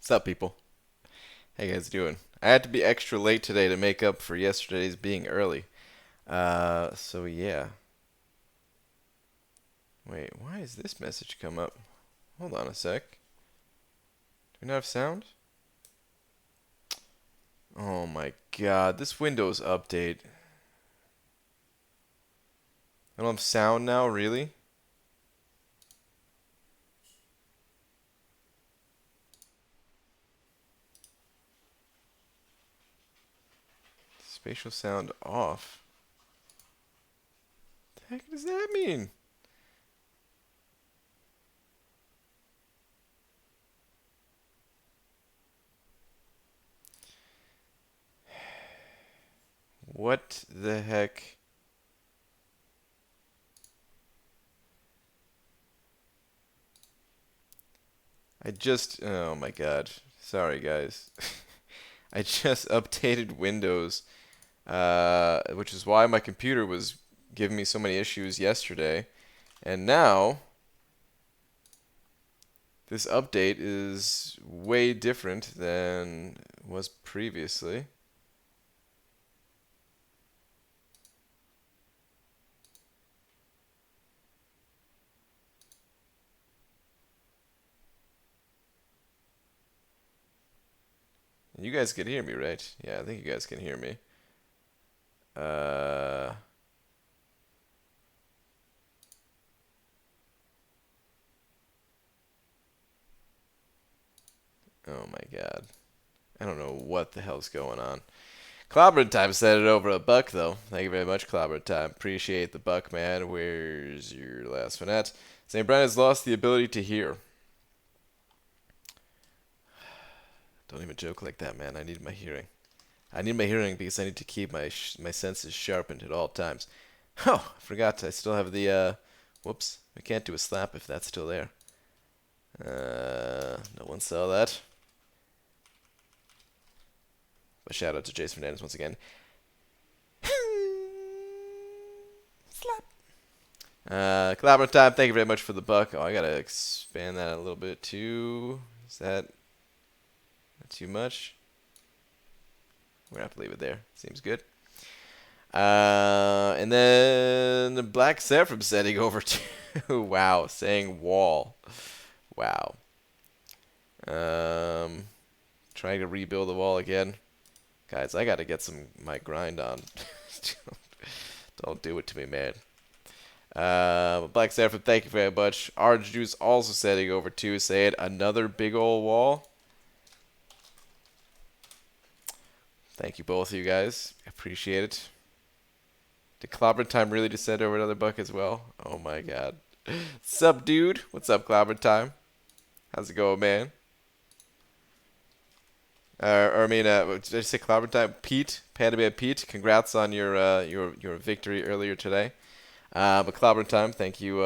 What's up, people? How you guys doing? I had to be extra late today to make up for yesterday's being early. So yeah. Wait, why is this message come up? Hold on a sec. Do we not have sound? Oh my god, this Windows update. I don't have sound now, really? Spatial sound off. What the heck does that mean? What the heck? Oh my god. Sorry, guys. I just updated Windows, which is why my computer was giving me so many issues yesterday. And now, this update is way different than was previously. You guys can hear me, right? Yeah, I think you guys can hear me. Uh, oh my god. I don't know what the hell's going on. Clobbered Time sent it over $1 though. Thank you very much, Clobbered Time. Appreciate the buck, man. Where's your last one at? St. Brian has lost the ability to hear. Don't even joke like that, man. I need my hearing. I need my hearing because I need to keep my senses sharpened at all times. Oh, I forgot. I still have the whoops. We can't do a slap if that's still there. No one saw that. But shout out to Jason Fernandez once again. Slap. Collaborative time. Thank you very much for the buck. Oh, I gotta expand that a little bit too. Is that too much? We're gonna have to leave it there. Seems good. And then the Black Seraphim setting over to wow, saying wall. Wow. Trying to rebuild the wall again. Guys, I gotta get my grind on. Don't do it to me, man. Black Seraphim, thank you very much. Orange Juice also setting over to saying another big old wall. Thank you both of you guys. Appreciate it. Did Clobber Time really just send over another buck as well? Oh my god. Sup, dude? What's up, Clobber Time? How's it going, man? Did I say Clobber Time? Pete, Panda Man Pete, congrats on your victory earlier today. But Clobber Time, thank you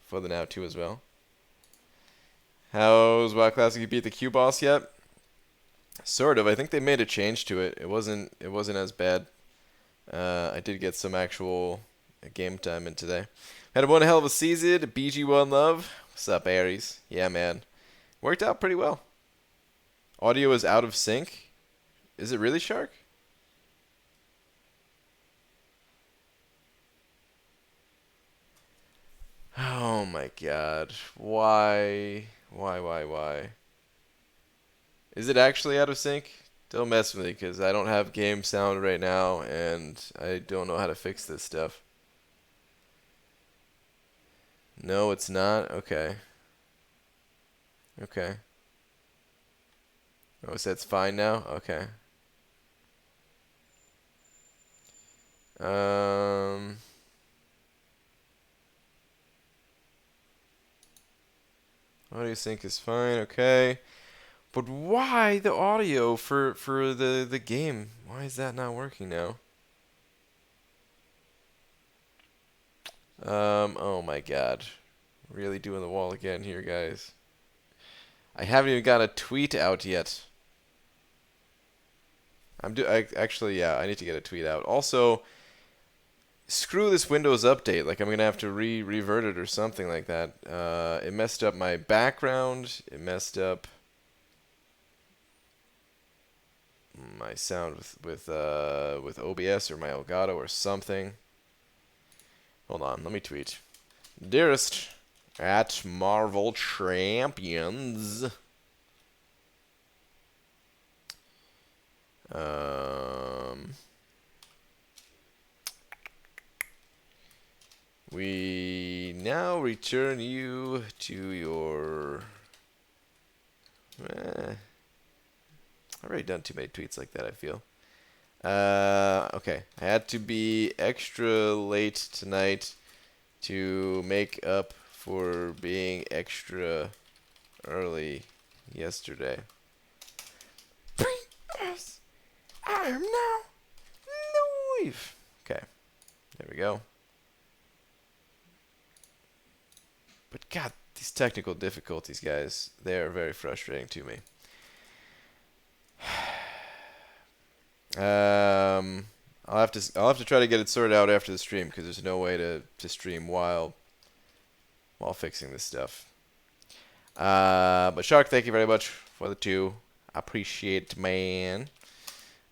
for the now too as well. How's WoW Classic? You beat the Q boss yet? Sort of. I think they made a change to it. It wasn't as bad. I did get some actual game time in today. Had one hell of a season. BG1 Love. What's up, Aries? Yeah, man. Worked out pretty well. Audio is out of sync. Is it really, Shark? Oh my god. Why? Why? Is it actually out of sync? Don't mess with me, because I don't have game sound right now, and I don't know how to fix this stuff. No, it's not? Okay. Okay. Oh, so it's fine now? Okay. Audio sync is fine, okay. But why the audio for the game? Why is that not working now? Oh my god. Really doing the wall again here, guys. I haven't even got a tweet out yet. Actually, yeah, I need to get a tweet out. Also, screw this Windows update. Like, I'm gonna have to revert it or something like that. It messed up my background. It messed up my sound with OBS or my Elgato or something. Hold on, let me tweet. Dearest at Marvel Champions. We now return you to your. I've already done too many tweets like that, I feel. Okay. I had to be extra late tonight to make up for being extra early yesterday. Yes, I am now live. Okay. There we go. But God, these technical difficulties, guys, they are very frustrating to me. I'll have to try to get it sorted out after the stream because there's no way to stream while fixing this stuff. But Shark, thank you very much for the 2. I appreciate it, man.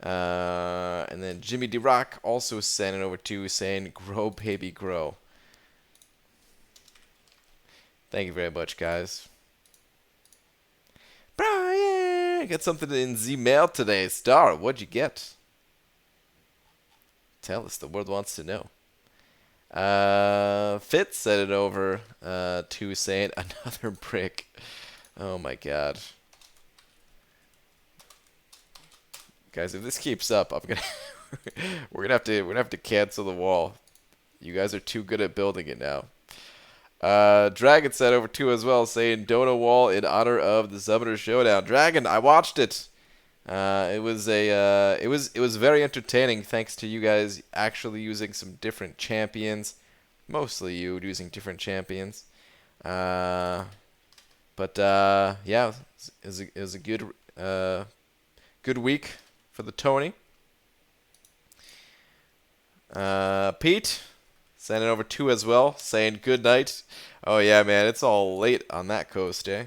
And then Jimmy D Rock also sent it over 2 saying, "Grow, baby, grow." Thank you very much, guys. Brian, got something in the mail today. Star, what'd you get? Tell us. The world wants to know. Fitz sent it over 2 saying, "Another brick." Oh my God. Guys, if this keeps up, I'm gonna we're gonna have to cancel the wall. You guys are too good at building it now. Dragon said over 2 as well, saying Dota wall in honor of the Summoner Showdown. Dragon, I watched it. It was very entertaining thanks to you guys actually using some different champions. Mostly you using different champions. Yeah, it was a good week for the Tony. Pete sent it over 2 as well, saying good night. Oh yeah, man, it's all late on that coast, eh?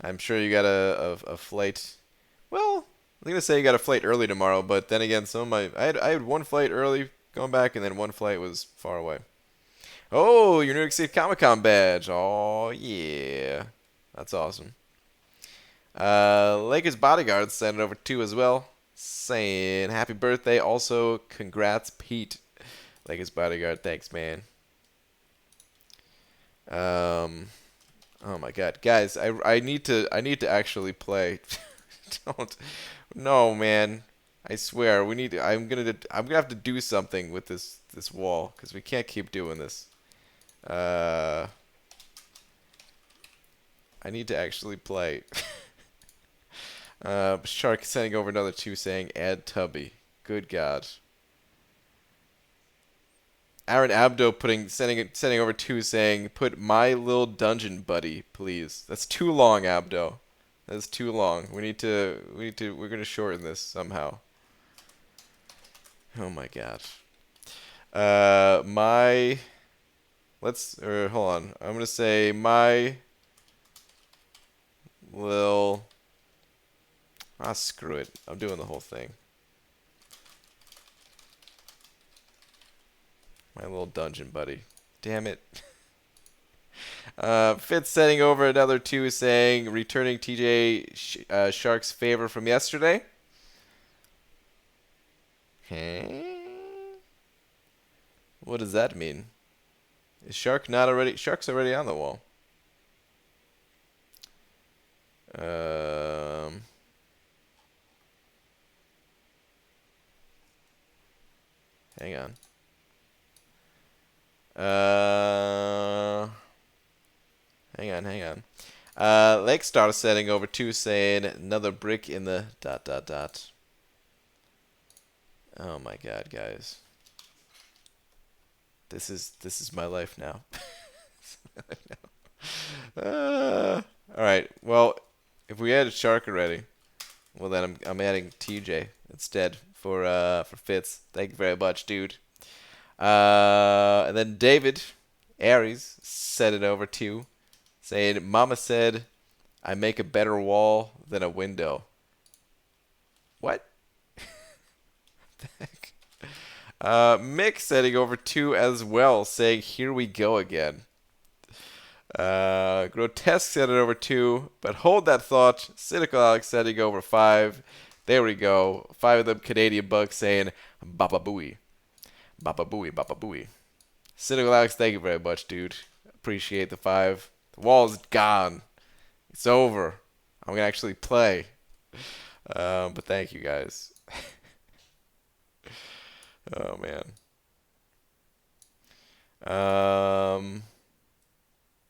I'm sure you got a flight. Well, I'm gonna say you got a flight early tomorrow, but then again, I had 1 flight early going back, and then 1 flight was far away. Oh, your New York City Comic-Con badge. Oh yeah, that's awesome. Lakers Bodyguard sent it over 2 as well, saying happy birthday. Also, congrats, Pete. Lakers Bodyguard, thanks, man. Oh my God, guys, I need to actually play. No, man. I swear, I'm gonna have to do something with this wall because we can't keep doing this. I need to actually play. Shark sending over another 2 saying add Tubby. Good God. Aaron Abdo sending over 2 saying put my little dungeon buddy, please. That's too long, Abdo. That's too long. We're gonna shorten this somehow. Oh my God. Hold on. I'm gonna say my little. Screw it. I'm doing the whole thing. My little dungeon buddy. Damn it. Fitz sending over another 2 saying returning TJ Shark's favor from yesterday. What does that mean? Is Shark not already? Shark's already on the wall. Hang on. Hang on. Lake started setting over 2 saying another brick in the ... Oh my God, guys. This is my life now. Alright, well, if we added Shark already, well then I'm adding TJ instead for Fitz. Thank you very much, dude. And then David Aries set it over 2, saying, Mama said I make a better wall than a window. What? The heck? Mick setting over 2 as well, saying, here we go again. Grotesque set it over 2, but hold that thought. Cynical Alex setting over 5. There we go. 5 of them Canadian bucks saying, Baba Booey. Baba Booey, Baba Booey. Cynical Alex, thank you very much, dude. Appreciate the 5. The wall's gone. It's over. I'm going to actually play. But thank you guys. Oh, man.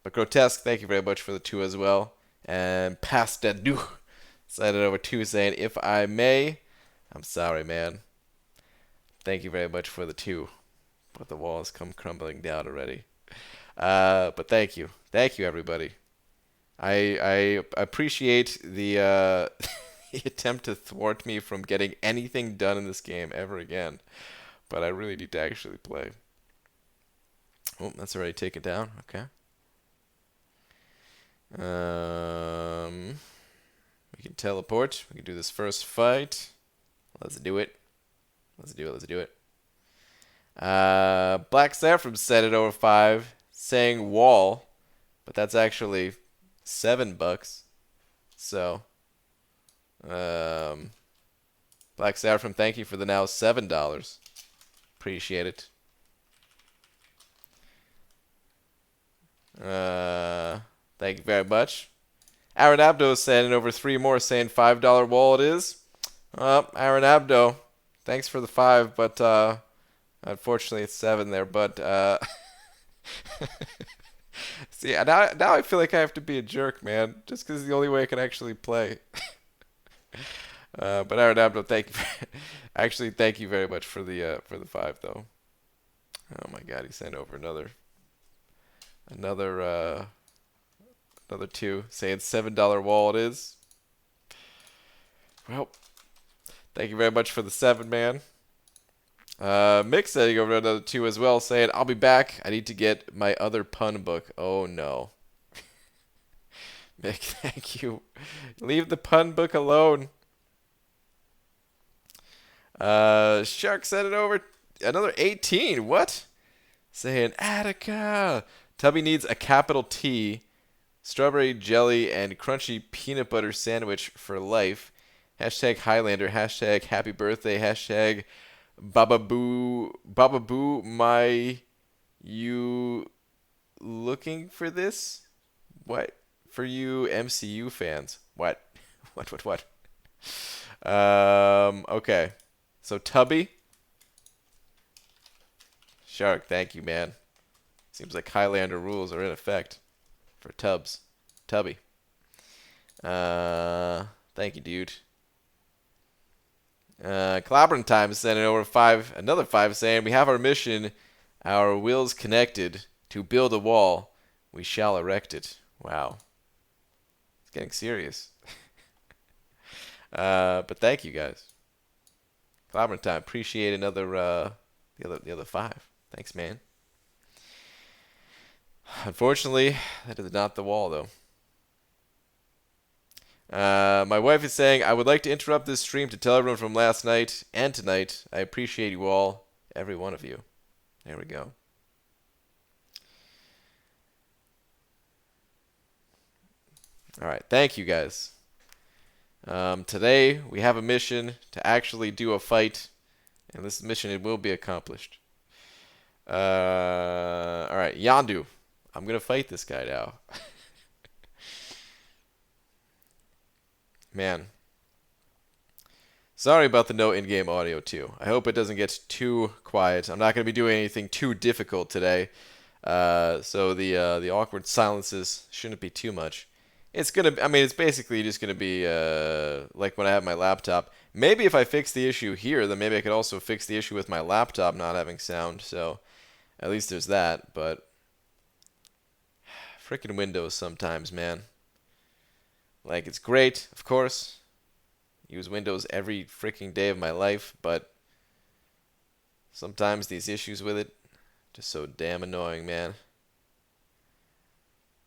But Grotesque, thank you very much for the 2 as well. And Pastadu sent it over 2 saying, if I may, I'm sorry, man. Thank you very much for the 2. But the wall has come crumbling down already. But thank you. Thank you, everybody. I appreciate the, the attempt to thwart me from getting anything done in this game ever again. But I really need to actually play. Oh, that's already taken down. Okay. We can teleport. We can do this first fight. Let's do it. Let's do it. Let's do it. Black Saffron set it over 5, saying wall, but that's actually $7. So, Black Saffron, thank you for the now $7. Appreciate it. Thank you very much. Aaron Abdo is sending over 3 more, saying $5 wall it is. Aaron Abdo, thanks for the 5, but unfortunately it's 7 there. But see, now I feel like I have to be a jerk, man, just because it's the only way I can actually play. But Aaron Abdo, thank you. Actually, thank you very much for the 5 though. Oh my God, he sent over another 2, saying $7 wall it is. Well, thank you very much for the 7, man. Mick setting over another 2 as well, saying, I'll be back. I need to get my other pun book. Oh, no. Mick, thank you. Leave the pun book alone. Shark set it over another 18. What? Saying, Attica. Tubby needs a capital T, strawberry jelly, and crunchy peanut butter sandwich for life. Hashtag Highlander. Hashtag happy birthday. Hashtag Bababoo, my, you looking for this? What? For you MCU fans. What? What? Okay. So Tubby. Shark, thank you, man. Seems like Highlander rules are in effect for Tubbs. Tubby. Thank you, dude. Clobbering Time is sending over 5, another 5, saying, we have our mission, our wills connected, to build a wall. We shall erect it. Wow. It's getting serious. But thank you, guys. Clobbering Time, appreciate another, the other 5. Thanks, man. Unfortunately, that is not the wall, though. My wife is saying, I would like to interrupt this stream to tell everyone from last night and tonight, I appreciate you all, every one of you. There we go. Alright, thank you guys. Today, we have a mission to actually do a fight, and this mission, it will be accomplished. Alright, Yandu. I'm going to fight this guy now. Man. Sorry about the no in-game audio, too. I hope it doesn't get too quiet. I'm not going to be doing anything too difficult today. So the awkward silences shouldn't be too much. It's basically just going to be like when I have my laptop. Maybe if I fix the issue here, then maybe I could also fix the issue with my laptop not having sound. So at least there's that, but frickin' Windows sometimes, man. Like, it's great, of course. Use Windows every freaking day of my life, but sometimes these issues with it, just so damn annoying, man.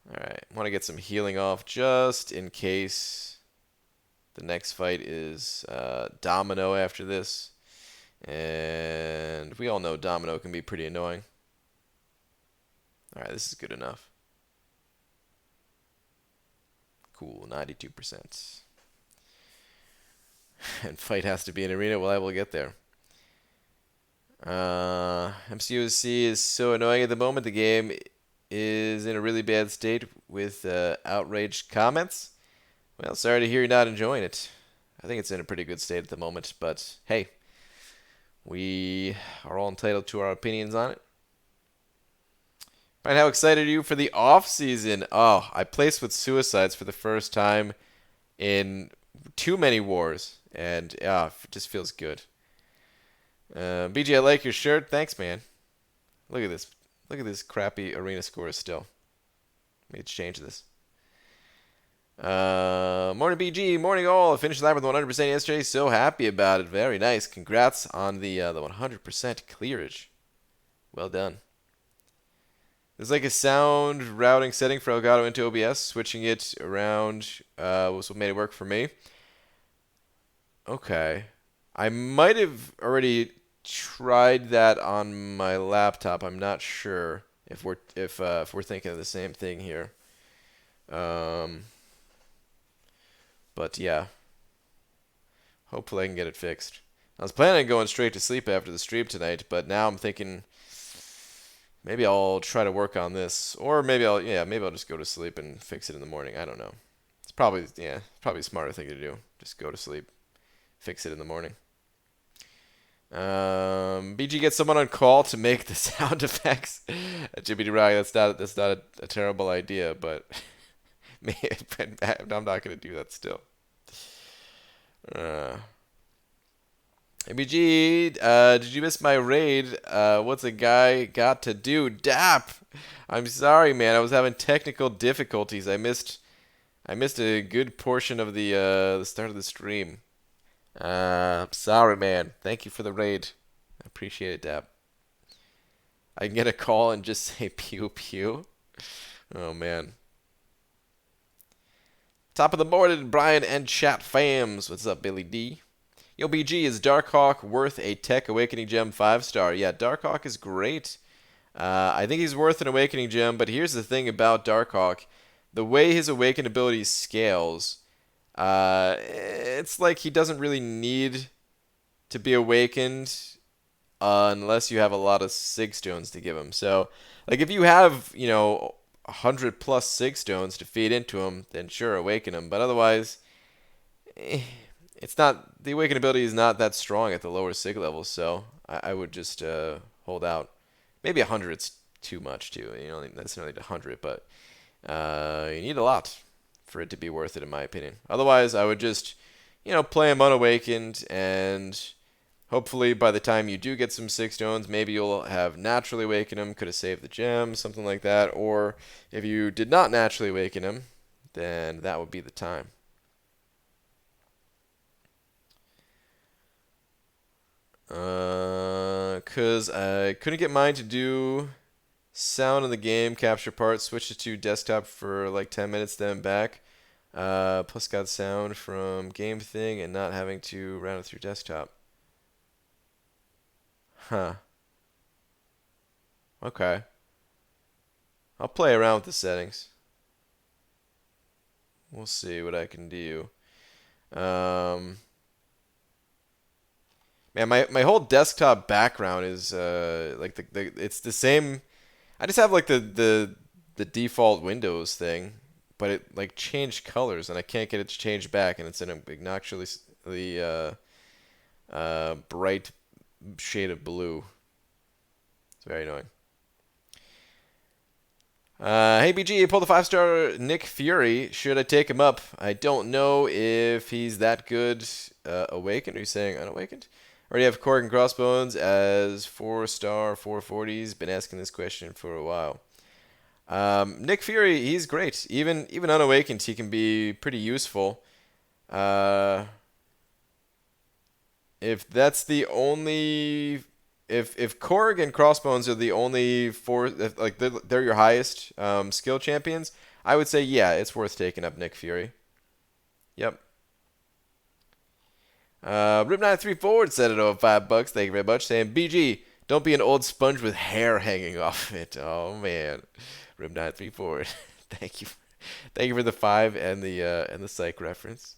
Alright, I want to get some healing off just in case The next fight is Domino after this. And we all know Domino can be pretty annoying. Alright, this is good enough. Cool, 92%. And fight has to be an arena. Well, I will get there. MCOC is so annoying at the moment. The game is in a really bad state with outraged comments. Well, sorry to hear you're not enjoying it. I think it's in a pretty good state at the moment, but hey, we are all entitled to our opinions on it. Brian, how excited are you for the off season? Oh, I placed with Suicides for the first time in too many wars, and it just feels good. BG, I like your shirt. Thanks, man. Look at this. Look at this crappy arena score still. Let's change this. Morning, BG. Morning, all. I finished live with 100% yesterday. So happy about it. Very nice. Congrats on the 100% clearage. Well done. There's like a sound routing setting for Elgato into OBS. Switching it around was what made it work for me. Okay. I might have already tried that on my laptop. I'm not sure if we're thinking of the same thing here. But yeah. Hopefully I can get it fixed. I was planning on going straight to sleep after the stream tonight, but now I'm thinking maybe I'll try to work on this, or maybe I'll just go to sleep and fix it in the morning. I don't know. It's probably a smarter thing to do. Just go to sleep, fix it in the morning. BG gets someone on call to make the sound effects. Jimmy DeRag, that's not a terrible idea, but I'm not gonna do that still. BG, did you miss my raid? What's a guy got to do? Dap! I'm sorry, man. I was having technical difficulties. I missed a good portion of the start of the stream. Sorry, man. Thank you for the raid. I appreciate it, Dap. I can get a call and just say pew pew. Oh, man. Top of the morning, Brian and chat fams. What's up, Billy D? Yo, BG, is Darkhawk worth a Tech Awakening Gem 5-star? Yeah, Darkhawk is great. I think he's worth an Awakening Gem, but here's the thing about Darkhawk. The way his Awakened ability scales, it's like he doesn't really need to be awakened unless you have a lot of Sig Stones to give him. So, like, if you have, 100 plus Sig Stones to feed into him, then sure, awaken him. But otherwise, it's not, the Awaken ability is not that strong at the lower Sig levels, so I would just hold out. Maybe 100's too much, too. You don't necessarily need 100, but you need a lot for it to be worth it, in my opinion. Otherwise, I would just, play him unawakened, and hopefully by the time you do get some Sig Stones, maybe you'll have naturally awakened him, could have saved the gem, something like that. Or if you did not naturally awaken him, then that would be the time. Because I couldn't get mine to do sound in the game capture part, switched it to desktop for like 10 minutes, then back. Plus got sound from game thing and not having to round it through desktop. Huh. Okay. I'll play around with the settings. We'll see what I can do. Man, my whole desktop background is like it's the same. I just have like the default Windows thing, but it like changed colors and I can't get it to change back, and it's in an obnoxiously bright shade of blue. It's very annoying. Hey BG, you pulled a 5-star Nick Fury. Should I take him up? I don't know if he's that good. Awakened? Are you saying unawakened? Already have Korg and Crossbones as 4-star 440s. Been asking this question for a while. Nick Fury, he's great. Even unawakened, he can be pretty useful. If that's the only, if Korg and Crossbones are the only four, like they're your highest skill champions, I would say yeah, it's worth taking up Nick Fury. Yep. Rip93 Forward said it over $5. Thank you very much. Saying, BG, don't be an old sponge with hair hanging off it. Oh, man. Rip93 Forward. Thank you. Thank you for the 5 and the psych reference.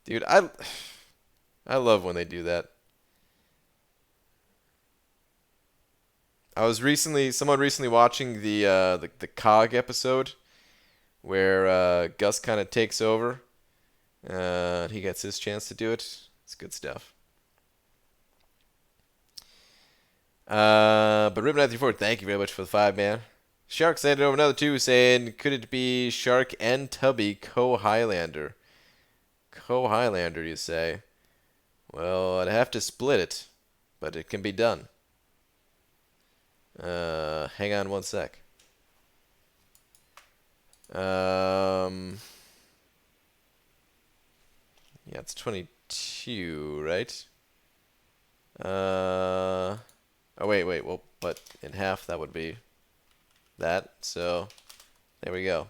Dude, I love when they do that. Someone recently watching the COG episode where Gus kind of takes over. He gets his chance to do it. It's good stuff. But Rip94, thank you very much for the 5, man. Shark sent it over another 2, saying, could it be Shark and Tubby co-Highlander? Co-Highlander, you say? Well, I'd have to split it, but it can be done. Hang on one sec. Yeah, it's 22, right? Oh, wait. Well, but in half, that would be that. So, there we go.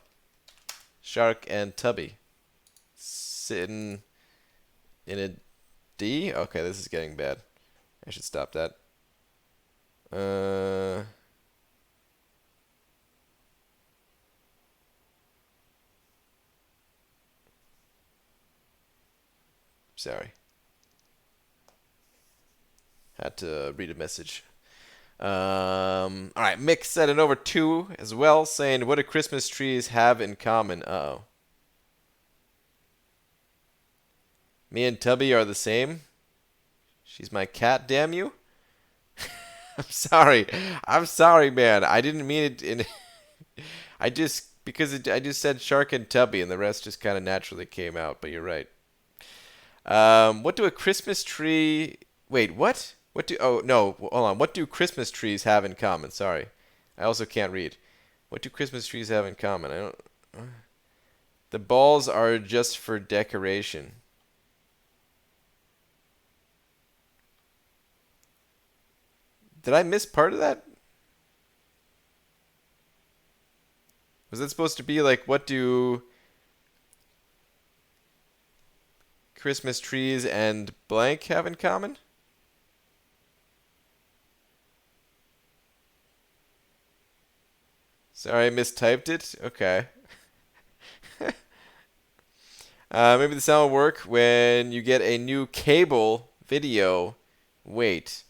Shark and Tubby. Sitting in a D? Okay, this is getting bad. I should stop that. Sorry. Had to read a message. Alright, Mick said it over 2 as well, saying, what do Christmas trees have in common? Uh-oh. Me and Tubby are the same? She's my cat, damn you? I'm sorry, man. I didn't mean it in... I just said Shark and Tubby, and the rest just kind of naturally came out, but you're right. What do a Christmas tree... Wait, what? Oh, no, hold on. What do Christmas trees have in common? Sorry. I also can't read. What do Christmas trees have in common? I don't... The balls are just for decoration. Did I miss part of that? Was that supposed to be like, what do Christmas trees and blank have in common? Sorry, I mistyped it. Okay. Maybe the sound will work when you get a new cable video. Wait.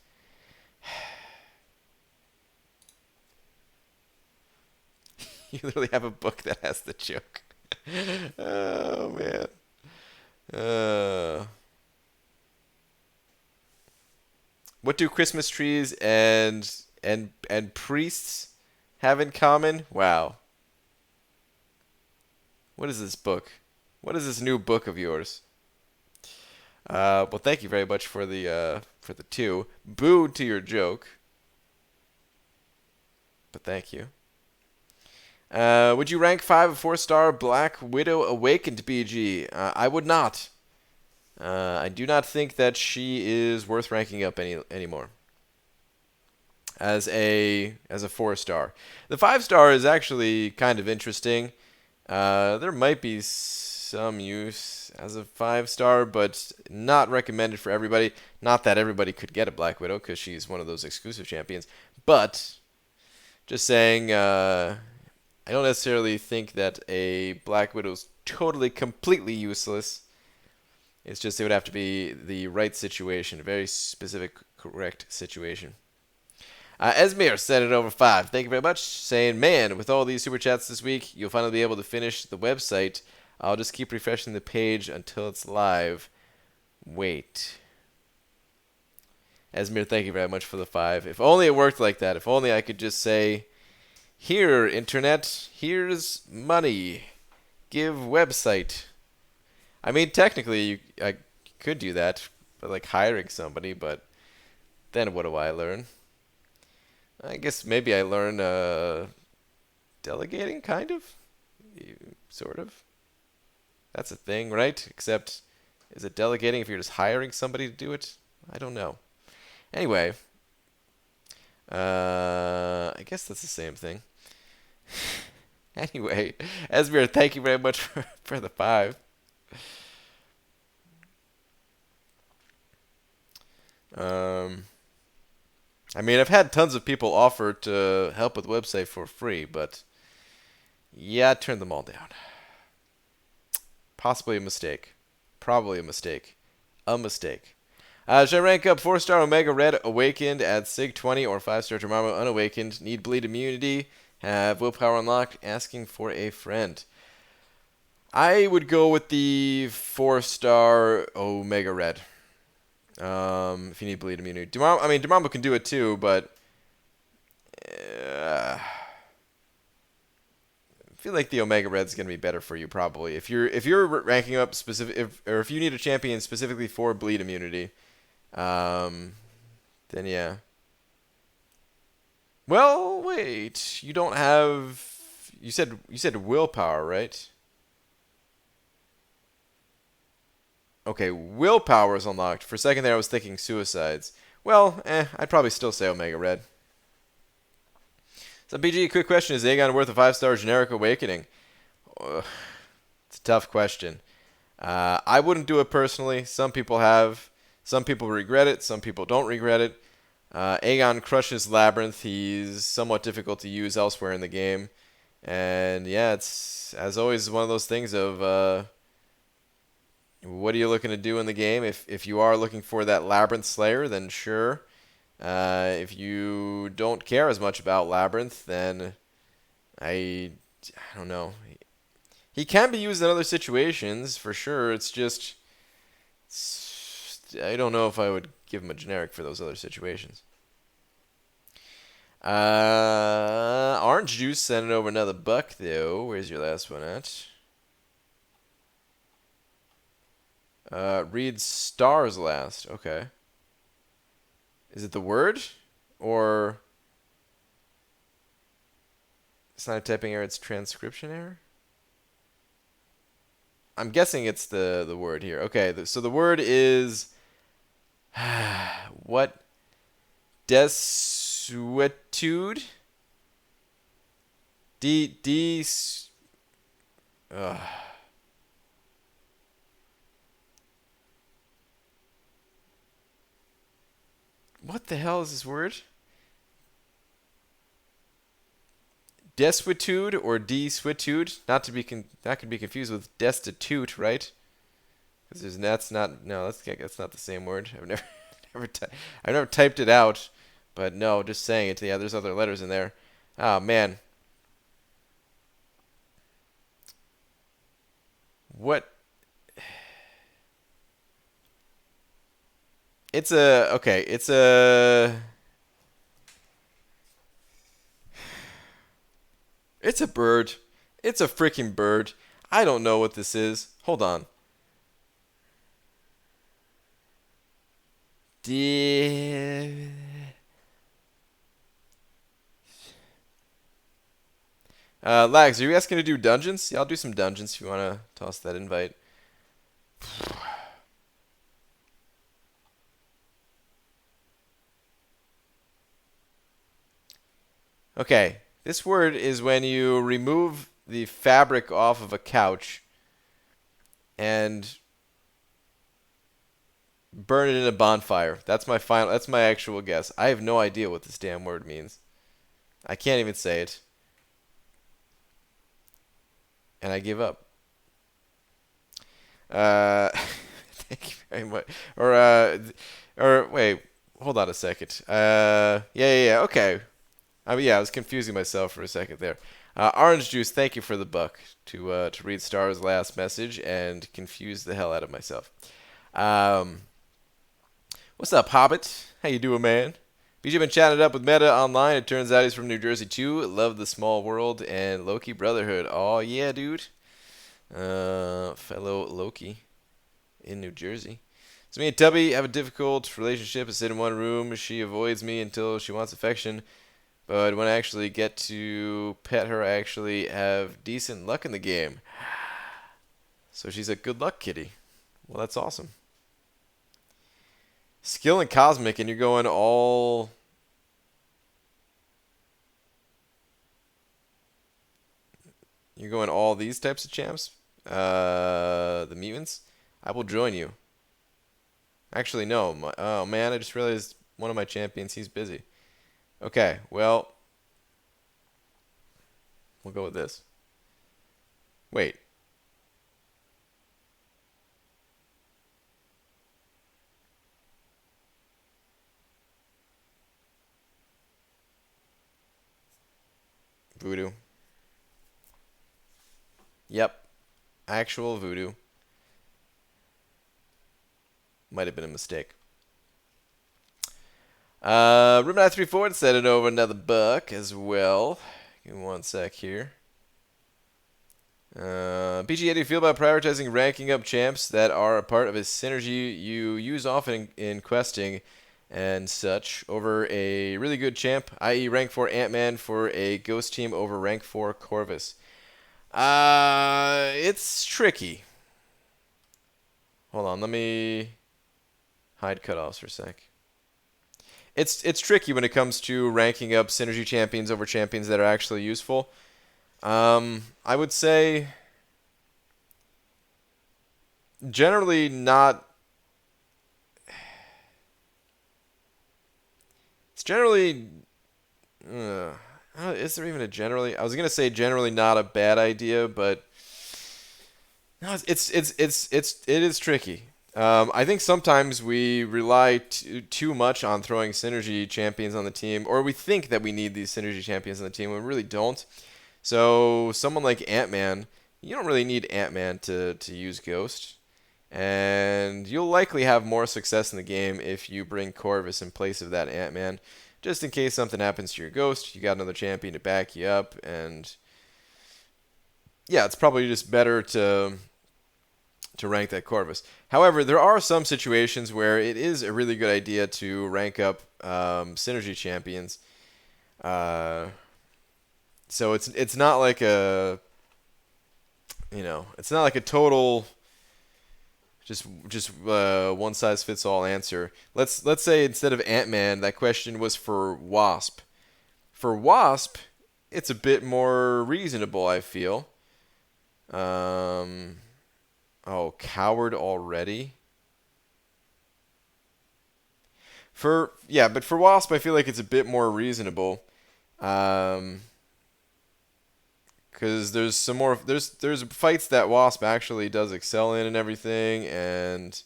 You literally have a book that has the joke. Oh, man. What do Christmas trees and priests have in common? Wow. What is this book? What is this new book of yours? Well, thank you very much for the 2. Boo to your joke. But thank you. Would you rank 5 a 4-star Black Widow Awakened BG? I would not. I do not think that she is worth ranking up anymore. As a 4-star. The 5-star is actually kind of interesting. There might be some use as a 5-star, but not recommended for everybody. Not that everybody could get a Black Widow, because she's one of those exclusive champions. But, just saying, I don't necessarily think that a Black Widow is totally, completely useless. It's just it would have to be the right situation, a very specific, correct situation. Esmir said it over 5. Thank you very much. Saying, man, with all these super chats this week, you'll finally be able to finish the website. I'll just keep refreshing the page until it's live. Wait. Esmir, thank you very much for the 5. If only it worked like that. If only I could just say, here, internet, here's money. Give website. I mean, technically, I could do that, but like hiring somebody, but then what do I learn? I guess maybe I learn delegating, kind of? Sort of. That's a thing, right? Except, is it delegating if you're just hiring somebody to do it? I don't know. Anyway, I guess that's the same thing. Anyway, Esmir, thank you very much for the 5. I mean, I've had tons of people offer to help with the website for free, but yeah, I turned them all down. Possibly a mistake. Probably a mistake. A mistake. Should I rank up 4-star Omega Red Awakened at Sig 20 or 5-star Dormammu Unawakened? Need bleed immunity. Have willpower unlocked. Asking for a friend. I would go with the 4-star Omega Red. If you need bleed immunity. Dormammu can do it too, but I feel like the Omega Red's gonna be better for you probably. If you're ranking up or if you need a champion specifically for bleed immunity, then yeah. Well, wait. You don't have. You said willpower, right? Okay, willpower is unlocked. For a second there, I was thinking suicides. Well, I'd probably still say Omega Red. So, BG, quick question. Is Aegon worth a 5-star generic awakening? It's a tough question. I wouldn't do it personally. Some people have. Some people regret it. Some people don't regret it. Aegon crushes Labyrinth. He's somewhat difficult to use elsewhere in the game. And yeah, it's, as always, one of those things of what are you looking to do in the game? If you are looking for that Labyrinth Slayer, then sure. If you don't care as much about Labyrinth, then I don't know. He can be used in other situations, for sure. It's just... I don't know if I would give him a generic for those other situations. Orange Juice sending over another buck, though. Where's your last one at? Read stars last. Okay. Is it the word? Or... It's not a typing error, it's transcription error? I'm guessing it's the word here. Okay, so the word is... what? Desuetude? What the hell is this word? Desuetude or desuetude? Not to be that could be confused with destitute, right? Because that's not that's not the same word. I've never typed it out, but no, just saying it. Yeah, there's other letters in there. Oh man. What? It's a okay. It's a bird. It's a freaking bird. I don't know what this is. Hold on. Lags, are you asking to do dungeons? Yeah, I'll do some dungeons if you want to toss that invite. Okay, this word is when you remove the fabric off of a couch and burn it in a bonfire. That's my actual guess. I have no idea what this damn word means. I can't even say it. And I give up. Thank you very much. Or wait, hold on a second. Yeah, okay. I was confusing myself for a second there. Orange Juice, thank you for the buck to read Star's last message and confuse the hell out of myself. What's up, Hobbit? How you doing, man? BJ been chatting it up with Meta online. It turns out he's from New Jersey too. Love the small world and Loki Brotherhood. Oh yeah, dude. Fellow Loki in New Jersey. So me and Tubby have a difficult relationship. I sit in one room. She avoids me until she wants affection. But when I actually get to pet her, I actually have decent luck in the game. So she's a good luck kitty. Well, that's awesome. Skill and Cosmic, and you're going all... You're going all these types of champs? The mutants? I will join you. Actually, no. Oh, man, I just realized one of my champions, he's busy. Okay, well, we'll go with this. Wait. Voodoo. Yep. Actual voodoo. Might have been a mistake. Room 934 sent it over another buck as well. Give me one sec here. BG, how do you feel about prioritizing ranking up champs that are a part of a synergy you use often in questing and such over a really good champ, i.e. rank 4 Ant-Man for a ghost team over rank 4 Corvus? It's tricky. Hold on, let me hide cutoffs for a sec. It's tricky when it comes to ranking up synergy champions over champions that are actually useful. I would say generally not. It's generally. Is there even a generally? I was gonna say generally not a bad idea, but no, it is tricky. I think sometimes we rely too much on throwing synergy champions on the team, or we think that we need these synergy champions on the team when we really don't. So someone like Ant-Man, you don't really need Ant-Man to use Ghost. And you'll likely have more success in the game if you bring Corvus in place of that Ant-Man. Just in case something happens to your Ghost, you got another champion to back you up. And yeah, it's probably just better to rank that Corvus. However, there are some situations where it is a really good idea to rank up synergy champions. So it's not like a it's not like a total just one size fits all answer. Let's say instead of Ant-Man, that question was for Wasp. For Wasp, it's a bit more reasonable, I feel. Oh, Coward already? But for Wasp, I feel like it's a bit more reasonable. Because there's some more there's fights that Wasp actually does excel in and everything, and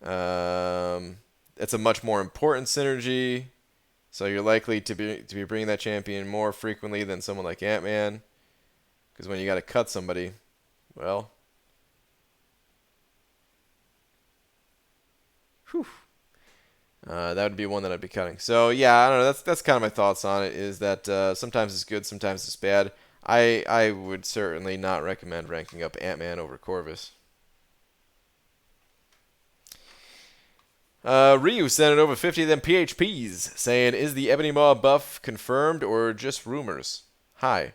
it's a much more important synergy. So you're likely to be bringing that champion more frequently than someone like Ant-Man. Because when you got to cut somebody, well, whew, that would be one that I'd be cutting. So yeah, I don't know. That's kind of my thoughts on it. Is that sometimes it's good, sometimes it's bad. I would certainly not recommend ranking up Ant-Man over Corvus. Ryu sent it over 50 of them PHPs, saying, is the Ebony Maw buff confirmed or just rumors? Hi.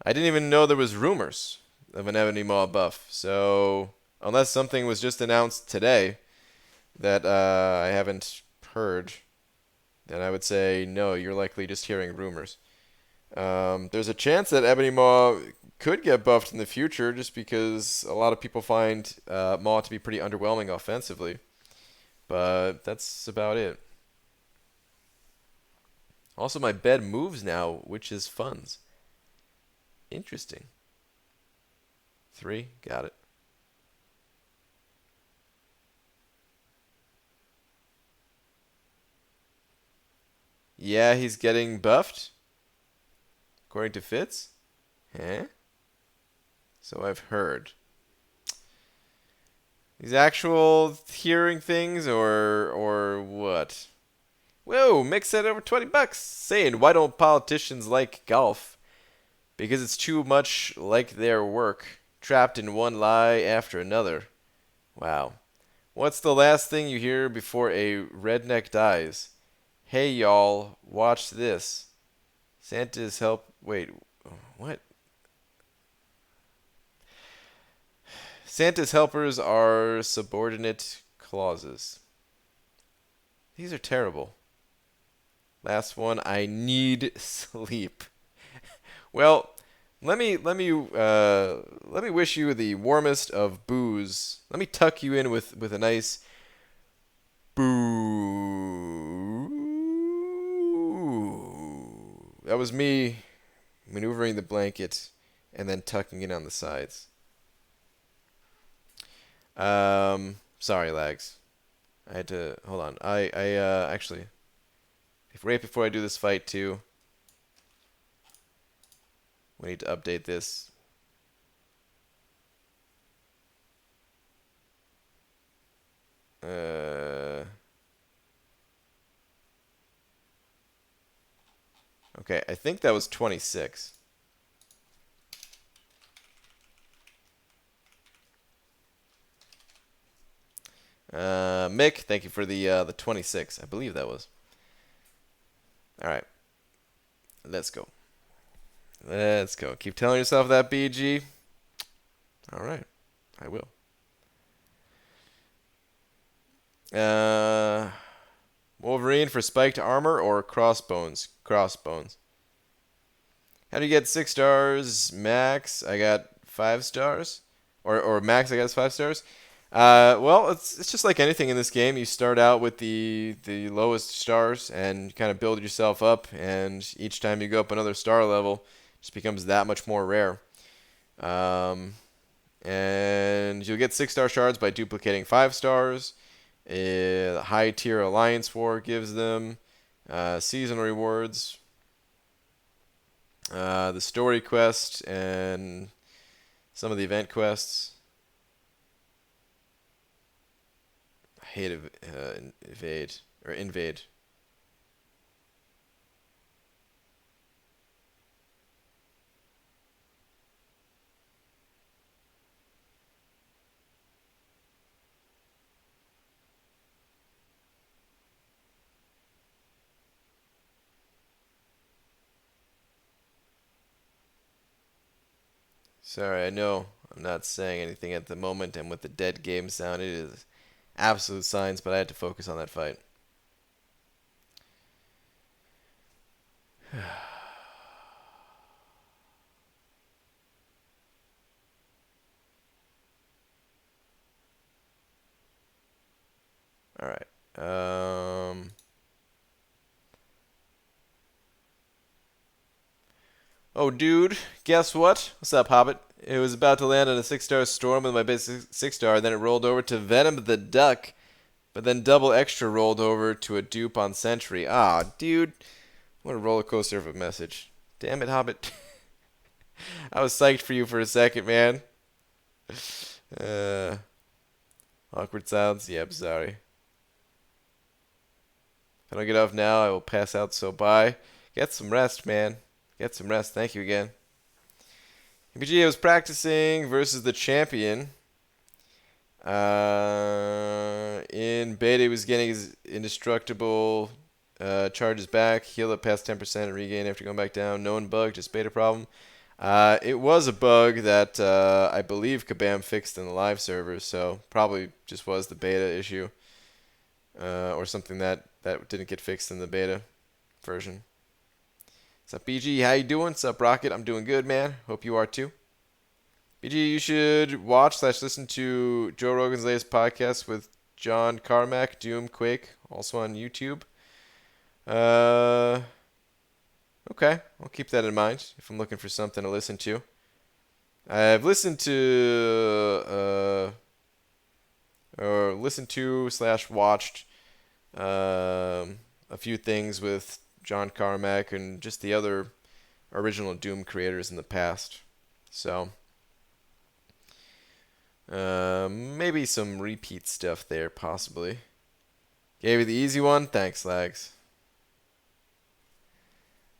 I didn't even know there was rumors of an Ebony Maw buff. So, unless something was just announced today that I haven't heard, then I would say, no, you're likely just hearing rumors. There's a chance that Ebony Maw could get buffed in the future just because a lot of people find Maw to be pretty underwhelming offensively. But that's about it. Also, my bed moves now, which is funds. Interesting. 3, got it. Yeah, he's getting buffed? According to Fitz? Huh? So I've heard. These actual hearing things or what? Whoa, Mick said over $20 saying, why don't politicians like golf? Because it's too much like their work, trapped in one lie after another. Wow. What's the last thing you hear before a redneck dies? Hey y'all, watch this. Santa's help. Wait, what? Santa's helpers are subordinate clauses. These are terrible. Last one. I need sleep. Well, let me wish you the warmest of booze. Let me tuck you in with a nice Boo. That was me maneuvering the blanket and then tucking it on the sides. Sorry, lags. I had to hold on. I actually, right before I do this fight too, we need to update this. Okay, I think that was 26. Mick, thank you for the 26. I believe that was. All right, let's go. Let's go. Keep telling yourself that, BG. All right, I will. Wolverine for spiked armor or crossbones? Crossbones. How do you get 6 stars? Max, I got 5 stars. Or max, I guess 5 stars. Well, it's just like anything in this game. You start out with the lowest stars and kind of build yourself up. And each time you go up another star level, it just becomes that much more rare. And you'll get 6-star shards by duplicating 5 stars. The high tier Alliance War gives them seasonal rewards. The story quest and some of the event quests. I hate evade or invade. Sorry, I know I'm not saying anything at the moment, and with the dead game sound, it is absolute science, but I had to focus on that fight. All right. Oh, dude, guess what? What's up, Hobbit? It was about to land on a 6-star storm with my basic 6-star, then it rolled over to Venom the Duck, but then double extra rolled over to a dupe on Sentry. Ah, dude. What a roller coaster of a message. Damn it, Hobbit. I was psyched for you for a second, man. Awkward sounds? Yep, sorry. If I don't get off now, I will pass out, so bye. Get some rest, man. Get some rest. Thank you again. MPG was practicing versus the champion. In beta, he was getting his indestructible charges back, heal up past 10%, and regain after going back down. Known bug, just beta problem. It was a bug that I believe Kabam fixed in the live server, so probably just was the beta issue. Or something that didn't get fixed in the beta version. What's up, BG? How you doing? What's up, Rocket? I'm doing good, man. Hope you are too. BG, you should watch/listen to Joe Rogan's latest podcast with John Carmack, Doom, Quake, also on YouTube. Okay, I'll keep that in mind if I'm looking for something to listen to. I've listened to or listened to/watched a few things with John Carmack and just the other original Doom creators in the past. So maybe some repeat stuff there, possibly. Gave you the easy one? Thanks, lags.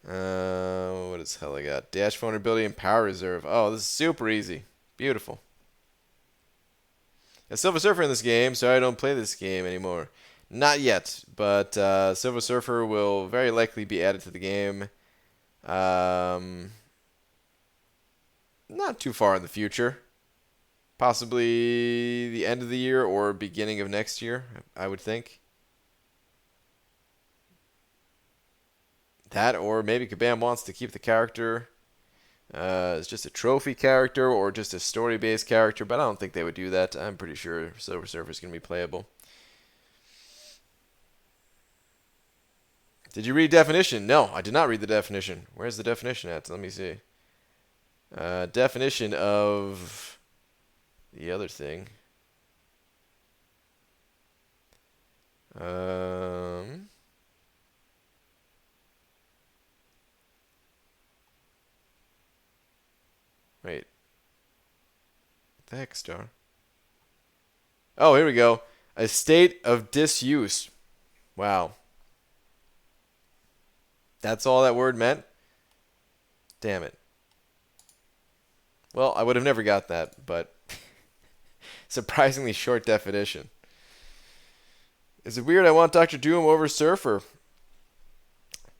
What is hell I got? Dash vulnerability and power reserve. Oh, this is super easy. Beautiful. A Silver Surfer in this game, so I don't play this game anymore. Not yet, but Silver Surfer will very likely be added to the game. Not too far in the future. Possibly the end of the year or beginning of next year, I would think. That, or maybe Kabam wants to keep the character as just a trophy character or just a story-based character, but I don't think they would do that. I'm pretty sure Silver Surfer is going to be playable. Did you read definition? No, I did not read the definition. Where's the definition at? Let me see. Definition of the other thing. Wait. What the heck, Star? Oh, here we go. A state of disuse. Wow. That's all that word meant? Damn it. Well, I would have never got that, but surprisingly short definition. Is it weird I want Dr. Doom over Surfer?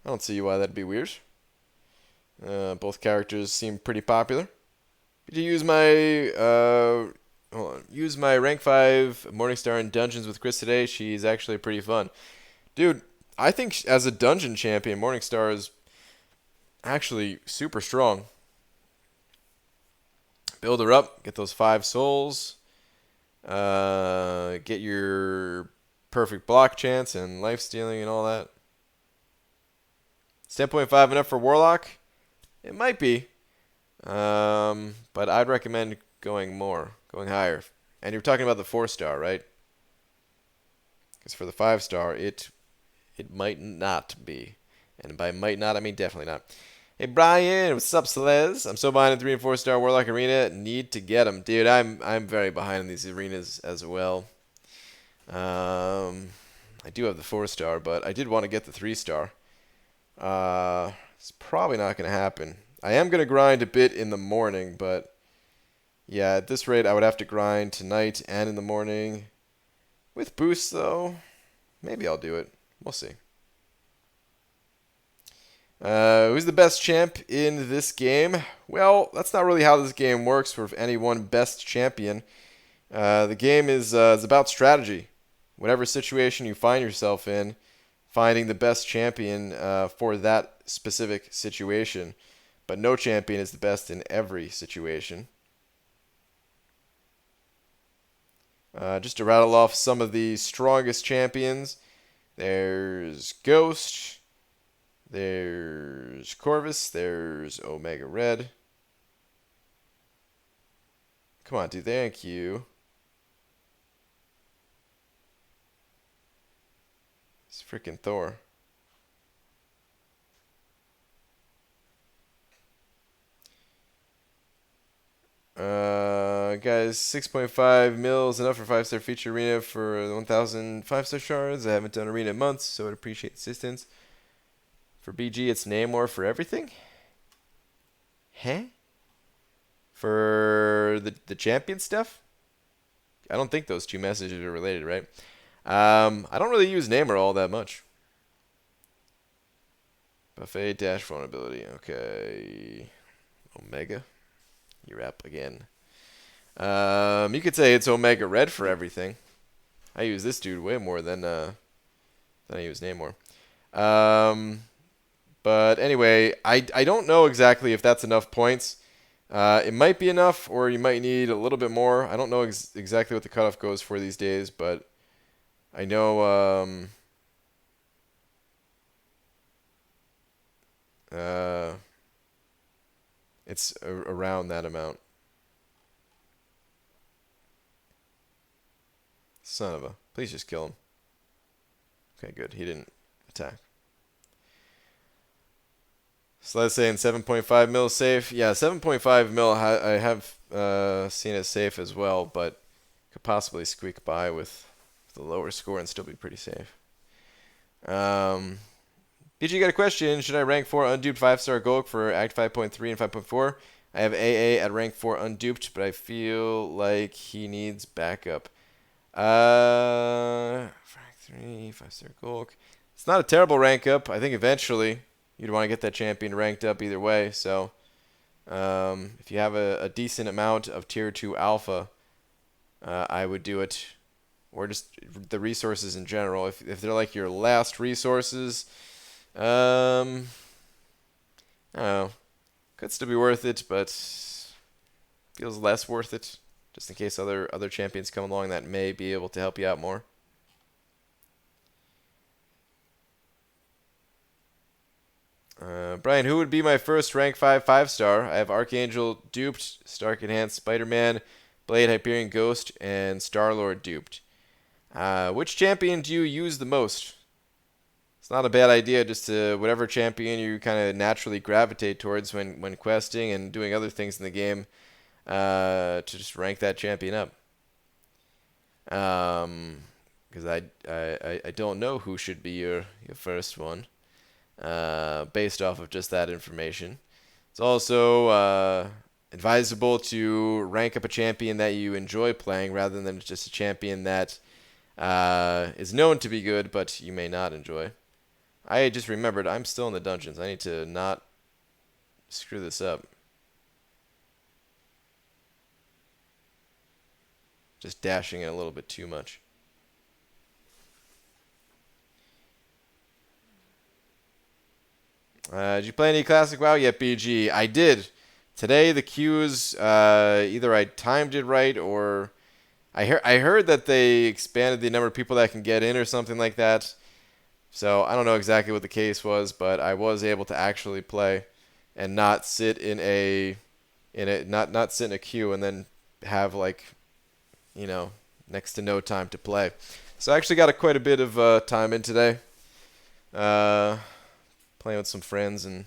I don't see why that'd be weird. Both characters seem pretty popular. Did you use my use my rank 5 Morningstar in Dungeons with Chris today? She's actually pretty fun. Dude, I think as a dungeon champion, Morningstar is actually super strong. Build her up, get those 5 souls, get your perfect block chance and life stealing and all that. Is 10.5 enough for Warlock? It might be. But I'd recommend going higher. And you're talking about the 4-star, right? Because for the 5-star, it might not be. And by might not, I mean definitely not. Hey Brian, what's up, Celez? I'm so behind in 3 and 4-star Warlock Arena. Need to get them, dude. I'm very behind in these arenas as well. I do have the 4-star, but I did want to get the 3-star. It's probably not going to happen. I am going to grind a bit in the morning, but yeah, at this rate, I would have to grind tonight and in the morning. With boosts, though, maybe I'll do it. We'll see. Who's the best champ in this game? Well, that's not really how this game works for any one best champion. The game is about strategy. Whatever situation you find yourself in, finding the best champion for that specific situation. But no champion is the best in every situation. Just to rattle off some of the strongest champions. There's Ghost. There's Corvus. There's Omega Red. Come on, dude. Thank you. It's freaking Thor. Guys, 6.5 mils enough for 5-star feature arena for 1,000 5-star shards. I haven't done arena in months, so I'd appreciate assistance. For BG, it's Namor for everything? Huh? For the champion stuff? I don't think those two messages are related, right? I don't really use Namor all that much. Buffet dash vulnerability. Okay. Omega. You're up again. You could say it's Omega Red for everything. I use this dude way more than I use Namor. But anyway, I don't know exactly if that's enough points. It might be enough, or you might need a little bit more. I don't know exactly what the cutoff goes for these days, but I know it's around that amount. Son of a... Please just kill him. Okay, good. He didn't attack. So let's say in 7.5 mil safe. Yeah, 7.5 mil I have seen it safe as well, but could possibly squeak by with the lower score and still be pretty safe. BG got a question. Should I rank 4 unduped 5-star Golk for Act 5.3 and 5.4? I have AA at rank 4 unduped, but I feel like he needs backup. Rank 3, 5-star Golk. It's not a terrible rank up. I think eventually you'd want to get that champion ranked up either way. So if you have a decent amount of tier 2 alpha, I would do it. Or just the resources in general. If they're like your last resources, I don't know. Could still be worth it, but feels less worth it. Just in case other champions come along that may be able to help you out more. Brian, who would be my first rank 5 5-star? I have Archangel duped, Stark Enhanced Spider-Man, Blade Hyperion Ghost, and Star-Lord duped. Which champion do you use the most? It's not a bad idea just to whatever champion you kind of naturally gravitate towards when questing and doing other things in the game, to just rank that champion up. Because I don't know who should be your first one, based off of just that information. It's also advisable to rank up a champion that you enjoy playing rather than just a champion that is known to be good but you may not enjoy. I just remembered I'm still in the dungeons. I need to not screw this up. Just dashing it a little bit too much. Did you play any Classic WoW yet, BG? I did. Today the queues, either I timed it right or I heard that they expanded the number of people that can get in or something like that. So I don't know exactly what the case was, but I was able to actually play and not sit in not sit in a queue and then have next to no time to play. So I actually got quite a bit of time in today, playing with some friends, and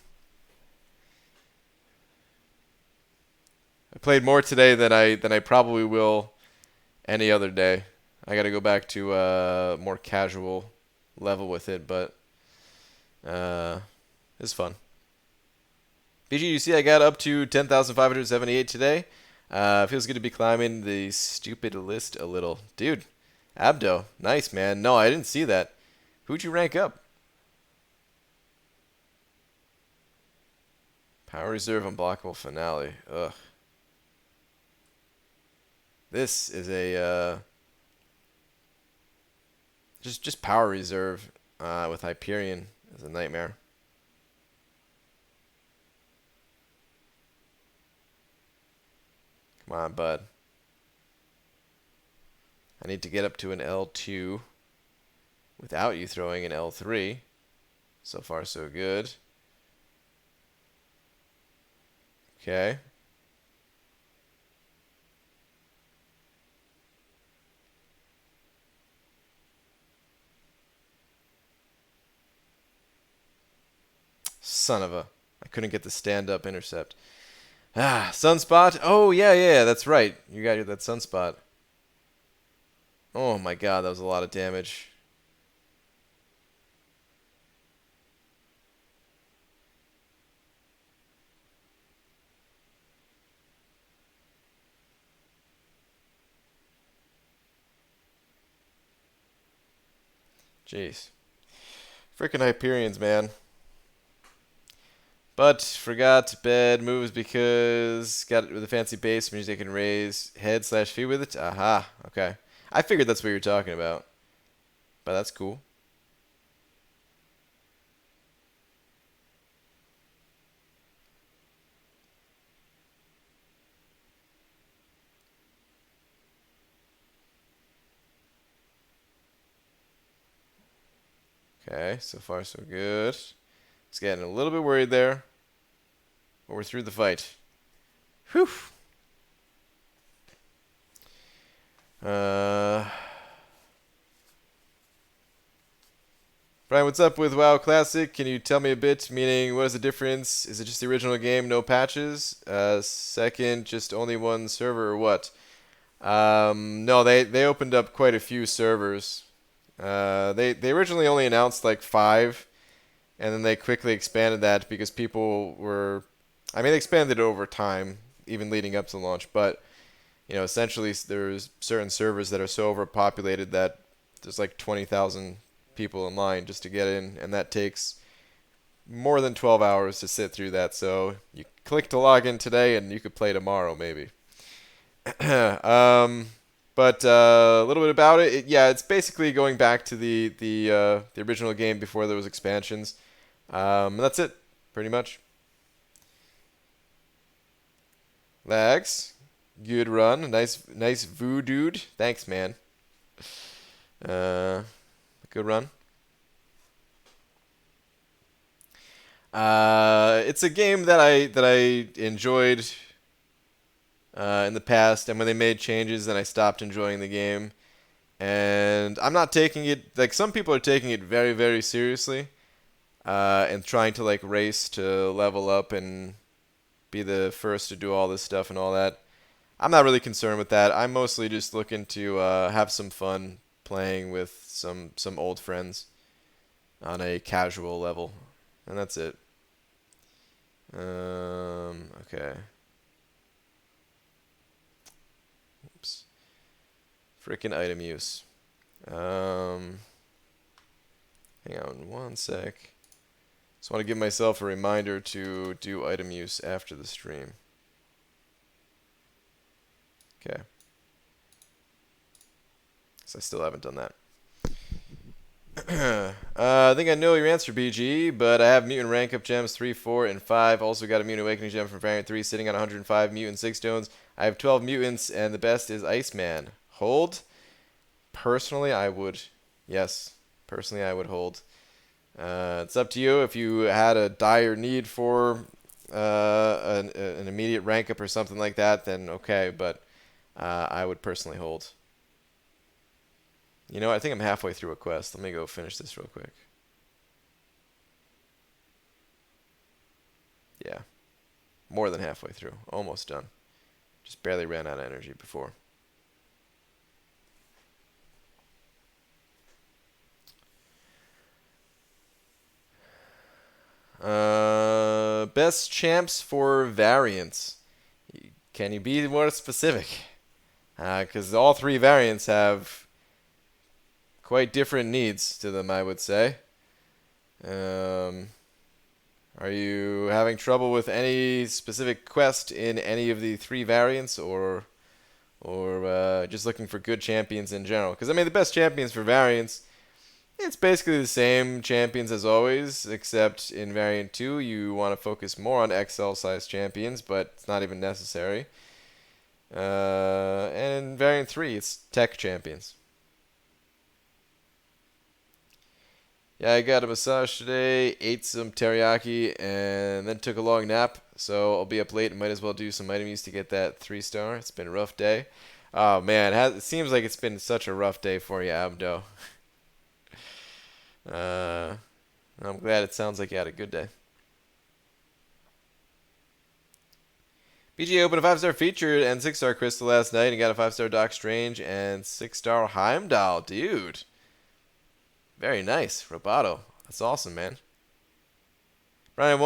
I played more today than I probably will any other day. I got to go back to a more casual level with it, but it's fun. BG, you see I got up to 10,578 today. Feels good to be climbing the stupid list a little. Dude, Abdo, nice, man. No, I didn't see that. Who'd you rank up? Power Reserve Unblockable Finale. Ugh. This is a just Power Reserve with Hyperion is a nightmare. Come on, bud. I need to get up to an L2 without you throwing an L3. So far, so good. Okay. Son of a... I couldn't get the stand-up intercept. Ah, Sunspot? Oh, yeah, that's right. You got that Sunspot. Oh my god, that was a lot of damage. Jeez. Frickin' Hyperions, man. But forgot bed moves because got it with a fancy base means they can raise head/feet with it. Aha, okay. I figured that's what you're talking about. But that's cool. Okay, so far so good. Just getting a little bit worried there. But we're through the fight. Whew. Brian, what's up with WoW Classic? Can you tell me a bit? Meaning, what is the difference? Is it just the original game, no patches? Second, just only one server, or what? No, they opened up quite a few servers. They originally only announced like 5, and then they quickly expanded that because people were... I mean, they expanded it over time, even leading up to launch, but, you know, essentially there's certain servers that are so overpopulated that there's like 20,000 people in line just to get in, and that takes more than 12 hours to sit through that, so you click to log in today and you could play tomorrow, maybe. But a little bit about it. Yeah, it's basically going back to the original game before there was expansions. And that's it, pretty much. Lags, good run, nice voo dude. Thanks, man. Good run. It's a game that I enjoyed in the past, and when they made changes, then I stopped enjoying the game. And I'm not taking it like some people are taking it very, very seriously, and trying to like race to level up and be the first to do all this stuff and all that. I'm not really concerned with that. I'm mostly just looking to have some fun playing with some old friends on a casual level, and that's it. Okay. Oops. Freaking item use. Hang on one sec. Just want to give myself a reminder to do item use after the stream. Okay. So I still haven't done that. I think I know your answer, BG, but I have mutant rank up gems 3, 4, and 5. Also got a mutant awakening gem from variant 3 sitting on 105 mutant 6 stones. I have 12 mutants, and the best is Iceman. Hold? Personally, I would. Yes. Personally, I would hold. It's up to you. If you had a dire need for an immediate rank up or something like that, then okay, but I would personally hold. You know, I think I'm halfway through a quest. Let me go finish this real quick. Yeah. More than halfway through. Almost done. Just barely ran out of energy before. Best champs for variants. Can you be more specific? Because all three variants have quite different needs to them, I would say. Are you having trouble with any specific quest in any of the three variants, or just looking for good champions in general? Because I mean, the best champions for variants, it's basically the same champions as always, except in variant 2 you want to focus more on XL-sized champions, but it's not even necessary. And in variant 3 it's tech champions. Yeah, I got a massage today, ate some teriyaki, and then took a long nap. So I'll be up late and might as well do some item use to get that 3-star. It's been a rough day. Oh man, it seems like it's been such a rough day for you, Abdo. I'm glad it sounds like you had a good day. BG opened a 5-star featured and 6-star crystal last night and got a 5-star Doc Strange and 6-star Heimdall, dude. Very nice, Roboto. That's awesome, man. Ryan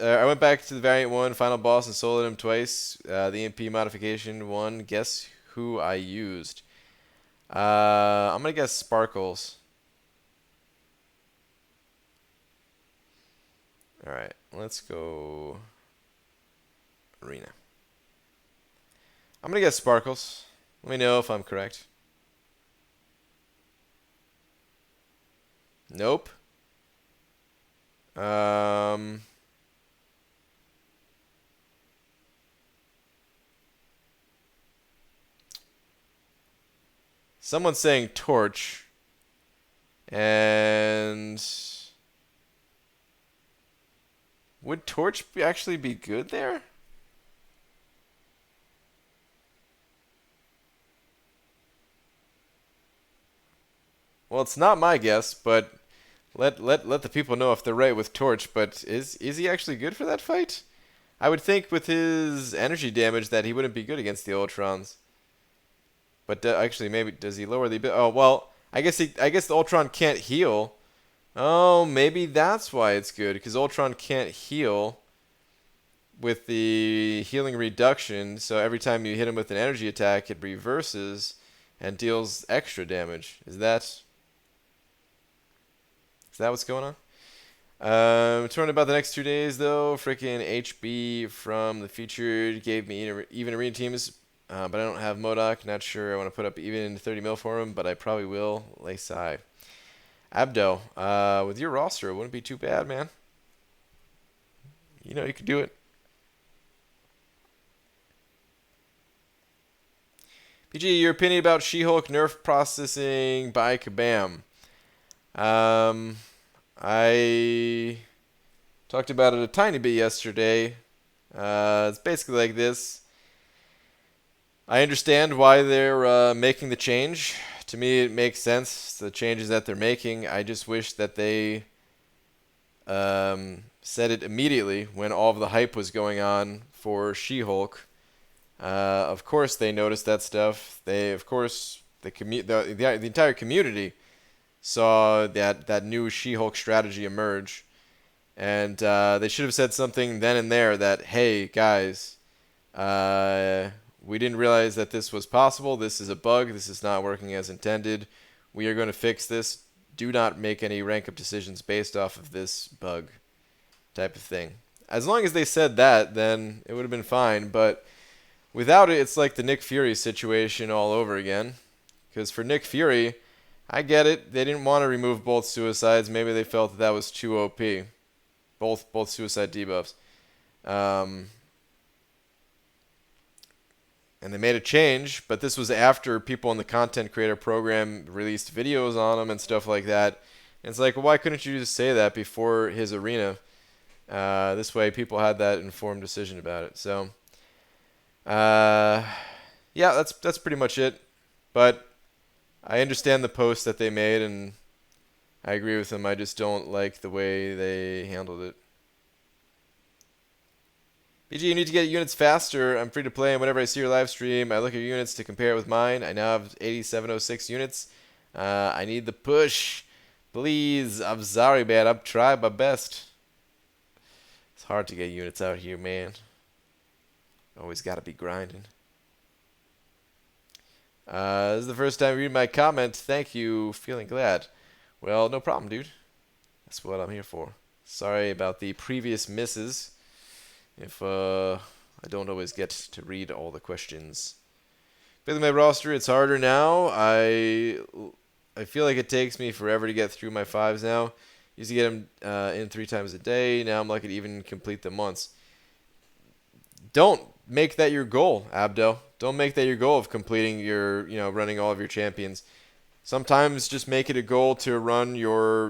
I went back to the variant 1 final boss and soloed him twice. The EMP modification 1. Guess who I used? I'm gonna guess Sparkles. Alright, let's go Arena. I'm going to guess Sparkles. Let me know if I'm correct. Nope. Someone's saying Torch. And would Torch actually be good there? Well, it's not my guess, but let the people know if they're right with Torch. But is he actually good for that fight? I would think with his energy damage that he wouldn't be good against the Ultrons. But actually, maybe does he lower the? Oh well, I guess the Ultron can't heal. Oh, maybe that's why it's good, because Ultron can't heal with the healing reduction. So every time you hit him with an energy attack, it reverses and deals extra damage. Is that what's going on? Talking about the next 2 days, though. Freaking HB from the featured gave me even arena teams, but I don't have MODOK. Not sure I want to put up even 30 mil for him, but I probably will. Lay side. Abdo, with your roster, it wouldn't be too bad, man. You know you could do it. PG, your opinion about She-Hulk nerf processing by Kabam? I Talked about it a tiny bit yesterday. It's basically like this. I understand why they're making the change. To me, it makes sense, the changes that they're making. I just wish that they said it immediately when all of the hype was going on for She-Hulk. Of course, they noticed that stuff. Of course, the entire community saw that new She-Hulk strategy emerge, and they should have said something then and there that, hey guys, we didn't realize that this was possible. This is a bug. This is not working as intended. We are going to fix this. Do not make any rank up decisions based off of this bug type of thing. As long as they said that, then it would have been fine. But without it, it's like the Nick Fury situation all over again. Because for Nick Fury, I get it. They didn't want to remove both suicides. Maybe they felt that was too OP. Both suicide debuffs. And they made a change, but this was after people in the content creator program released videos on him and stuff like that. And it's like, well, why couldn't you just say that before his arena? This way people had that informed decision about it. So, yeah, that's pretty much it. But I understand the post that they made, and I agree with them. I just don't like the way they handled it. BG, you need to get units faster. I'm free to play, and whenever I see your live stream, I look at your units to compare it with mine. I now have 8706 units. I need the push. Please. I'm sorry, man. I'm trying my best. It's hard to get units out here, man. Always got to be grinding. This is the first time you read my comment. Thank you. Feeling glad. Well, no problem, dude. That's what I'm here for. Sorry about the previous misses. If I don't always get to read all the questions. Building my roster, it's harder now. I feel like it takes me forever to get through my 5s now. Used to get them in 3 times a day. Now I'm lucky to even complete them once. Don't make that your goal, Abdo. Don't make that your goal of completing your, running all of your champions. Sometimes just make it a goal to run your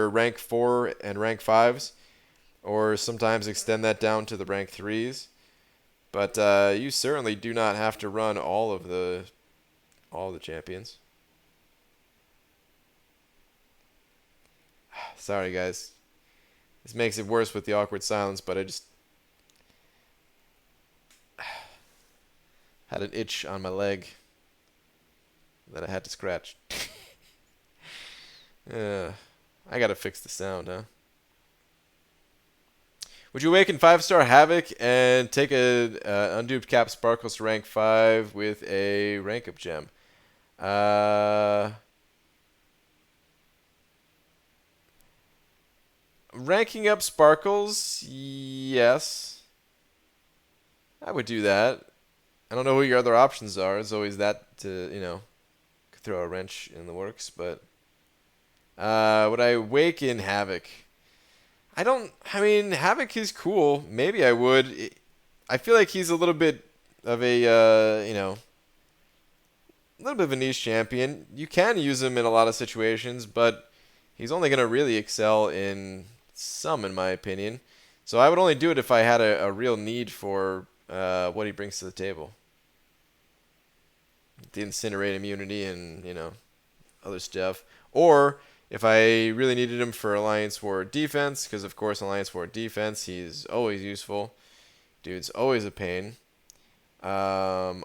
rank 4 and rank 5s. Or sometimes extend that down to the rank 3s. But you certainly do not have to run all of the champions. Sorry, guys. This makes it worse with the awkward silence, but I just had an itch on my leg that I had to scratch. I gotta fix the sound, huh? Would you awaken 5-star Havoc and take a unduped Cap Sparkles to rank 5 with a rank up gem? Ranking up Sparkles, yes. I would do that. I don't know what your other options are. It's always that to, throw a wrench in the works. But would I awaken Havoc? Havoc is cool. Maybe I would. I feel like he's a little bit of a, a little bit of a niche champion. You can use him in a lot of situations, but he's only going to really excel in some, in my opinion. So I would only do it if I had a real need for what he brings to the table. The incinerate immunity and, other stuff. Or if I really needed him for Alliance War defense, because of course Alliance War defense, he's always useful. Dude's always a pain. Crap,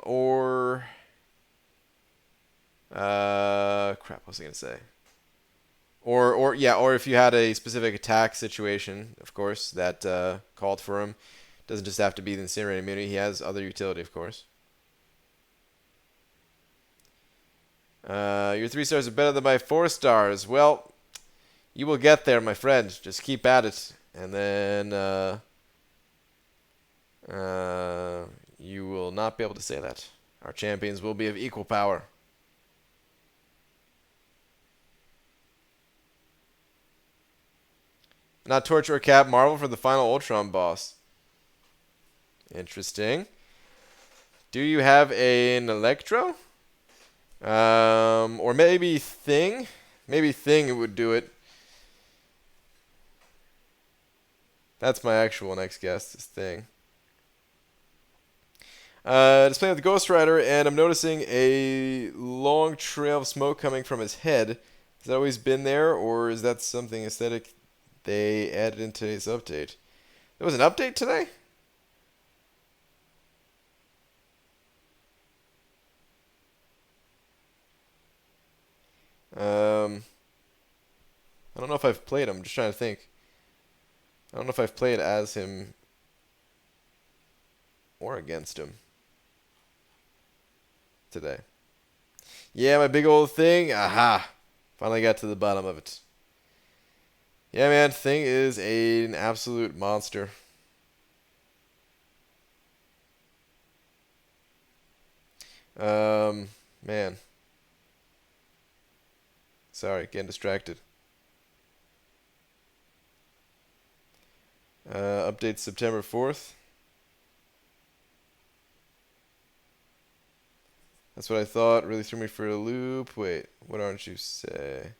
what was I gonna say? Or if you had a specific attack situation, of course, that called for him. Doesn't just have to be the incinerate immunity. He has other utility, of course. Your 3 stars are better than my 4 stars. Well, you will get there, my friend. Just keep at it. And then you will not be able to say that. Our champions will be of equal power. Not Torch or Cap Marvel for the final Ultron boss. Interesting. Do you have an Electro? Or maybe Thing? Maybe Thing would do it. That's my actual next guest thing. Just playing with the Ghost Rider, and I'm noticing a long trail of smoke coming from his head. Has that always been there, or is that something aesthetic they added in today's update? There was an update today? I don't know if I've played him. I'm just trying to think. I don't know if I've played as him or against him today. Yeah, my big old thing. Aha! Finally got to the bottom of it. Yeah, man, thing is an absolute monster. Man. Sorry, getting distracted. Update September 4th. That's what I thought. Really threw me for a loop. Wait, what aren't you say?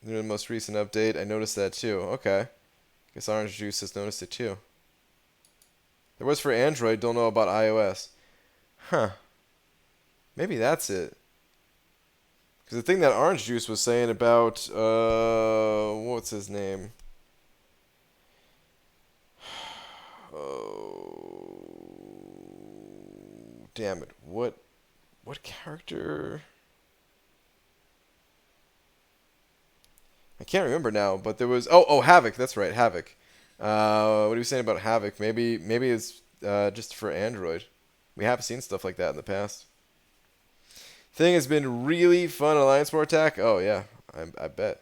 The most recent update. I noticed that too. Okay. Guess Orange Juice has noticed it too. There was for Android. Don't know about iOS. Huh. Maybe that's it. Because the thing that Orange Juice was saying about, what's his name? Oh, damn it. What character? I can't remember now, but there was, oh, Havoc. That's right, Havoc. What are you saying about Havoc? Maybe it's just for Android. We have seen stuff like that in the past. Thing has been really fun. Alliance War Attack? Oh, yeah. I bet.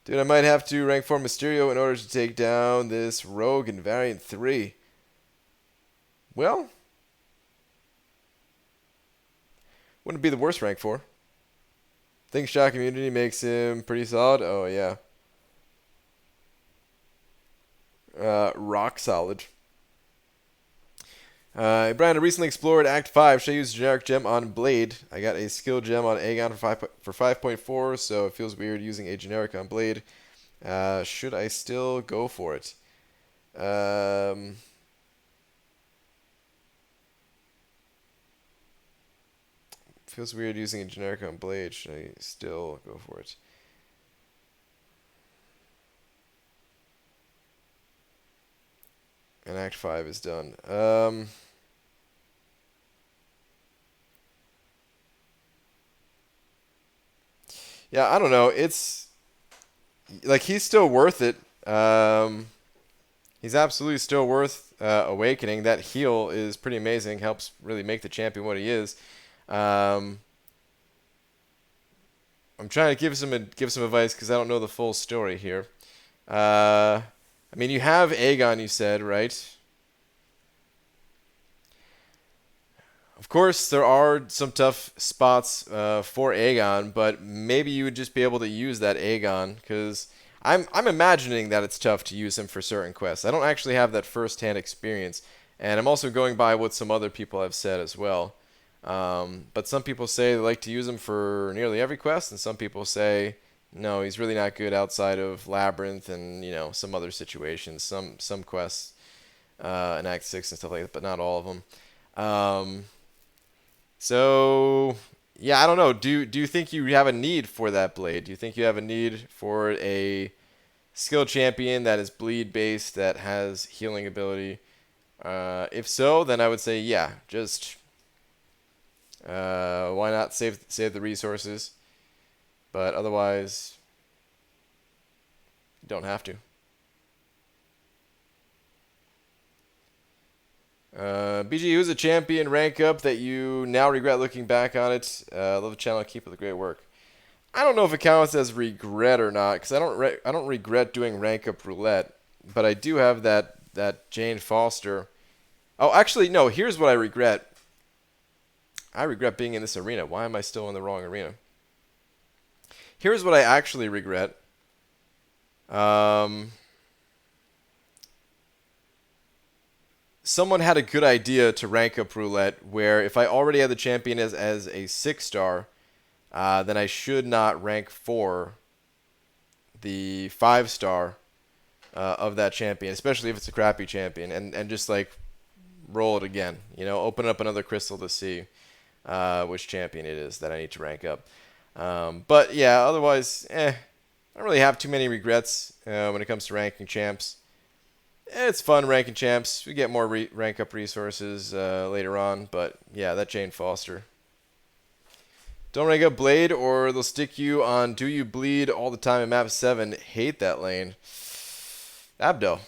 Dude, I might have to rank 4 Mysterio in order to take down this Rogue in Variant 3. Well, wouldn't be the worst rank 4. Think Shock Immunity makes him pretty solid. Oh, yeah. Rock solid. Brian, I recently explored Act 5. Should I use generic gem on Blade? I got a skill gem on Aegon for 5.4, so it feels weird using a generic on Blade. Should I still go for it? Feels weird using a generic on Blade. Should I still go for it? And Act 5 is done. Yeah, I don't know. It's like he's still worth it. He's absolutely still worth awakening. That heal is pretty amazing. Helps really make the champion what he is. I'm trying to give some advice because I don't know the full story here. I mean, you have Aegon, you said, right? Of course, there are some tough spots for Aegon, but maybe you would just be able to use that Aegon, because I'm imagining that it's tough to use him for certain quests. I don't actually have that first-hand experience, and I'm also going by what some other people have said as well. But some people say they like to use him for nearly every quest, and some people say no, he's really not good outside of Labyrinth and some other situations, some quests in Act 6 and stuff like that, but not all of them. So, yeah, I don't know. Do you think you have a need for that blade? Do you think you have a need for a skill champion that is bleed based, that has healing ability? If so, then I would say yeah. Just why not save the resources? But otherwise, you don't have to. BG, who's a champion rank up that you now regret looking back on it? Love the channel, keep up the great work. I don't know if it counts as regret or not, because I don't regret doing rank up roulette, but I do have that Jane Foster. Oh, actually, no. Here's what I regret. I regret being in this arena. Why am I still in the wrong arena? Here's what I actually regret. Someone had a good idea to rank up roulette where if I already had the champion as a 6-star, then I should not rank 4 the 5-star of that champion, especially if it's a crappy champion, and just like roll it again. You know, open up another crystal to see which champion it is that I need to rank up. But yeah, otherwise, I don't really have too many regrets when it comes to ranking champs. It's fun ranking champs. We get more rank up resources later on, but yeah, that Jane Foster. Don't rank up Blade or they'll stick you on Do You Bleed all the time in map 7. Hate that lane. Abdo.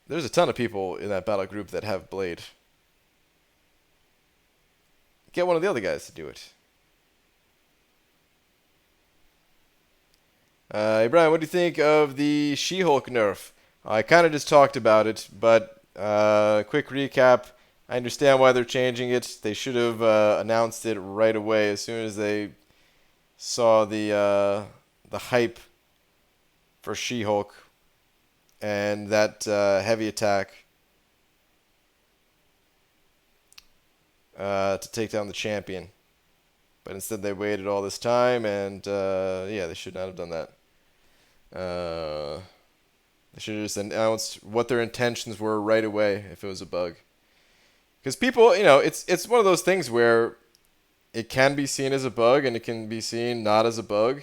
There's a ton of people in that battle group that have Blade. Get one of the other guys to do it. Hey Brian, what do you think of the She-Hulk nerf? I kind of just talked about it, but quick recap. I understand why they're changing it. They should have announced it right away as soon as they saw the hype for She-Hulk and that heavy attack to take down the champion. But instead they waited all this time, and yeah, they should not have done that. They should have just announced what their intentions were right away if it was a bug. Because people, you know, it's one of those things where it can be seen as a bug and it can be seen not as a bug.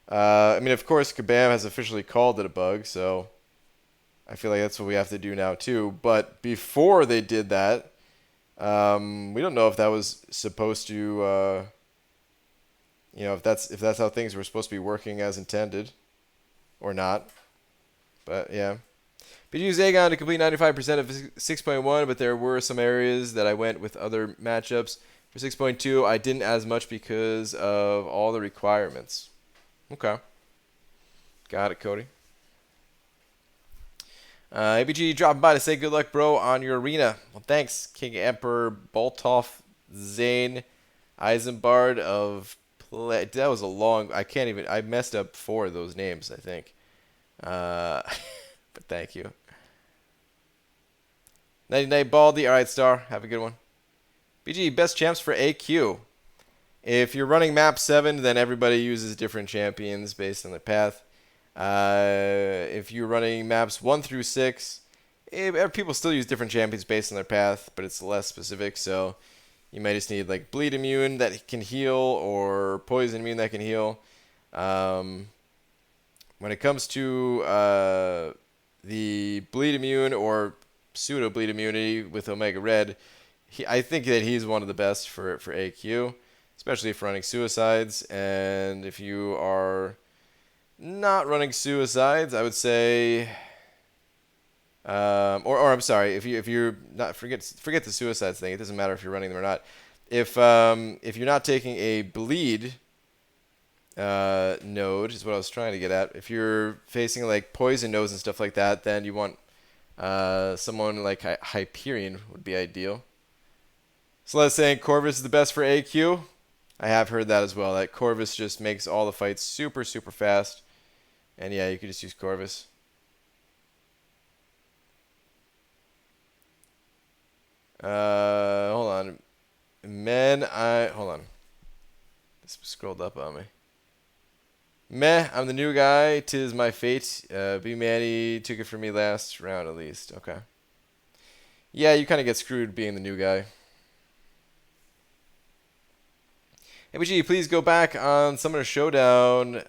I mean, of course, Kabam has officially called it a bug, so I feel like that's what we have to do now too. But before they did that, we don't know if that was supposed to, you know, if that's how things were supposed to be working as intended, or not. But yeah. But use Aegon to complete 95% of 6.1, but there were some areas that I went with other matchups. For 6.2, I didn't as much because of all the requirements. Okay. Got it, Cody. ABG dropping by to say good luck, bro, on your arena. Well, thanks, King Emperor Boltov Zane Eisenbard of Play. That was a long... I messed up 4 of those names, I think. But thank you. Nighty night, Baldy. All right, Star. Have a good one. BG, best champs for AQ. If you're running map 7, then everybody uses different champions based on their path. If you're running maps 1 through 6, people still use different champions based on their path, but it's less specific, so you might just need like bleed immune that can heal or poison immune that can heal. When it comes to the bleed immune or pseudo bleed immunity with Omega Red, I think that he's one of the best for AQ, especially if running suicides. And if you are not running suicides, I would say, or I'm sorry, if you're not, forget the suicides thing. It doesn't matter if you're running them or not. If you're not taking a bleed node, is what I was trying to get at. If you're facing like poison nodes and stuff like that, then you want someone like Hyperion would be ideal. So let's say Corvus is the best for AQ. I have heard that as well, that Corvus just makes all the fights super, super fast. And yeah, you could just use Corvus. Hold on. Hold on. This scrolled up on me. Meh, I'm the new guy. 'Tis my fate. B Manny took it from me last round at least. Okay. Yeah, you kind of get screwed being the new guy. ABG, please go back on Summoner Showdown.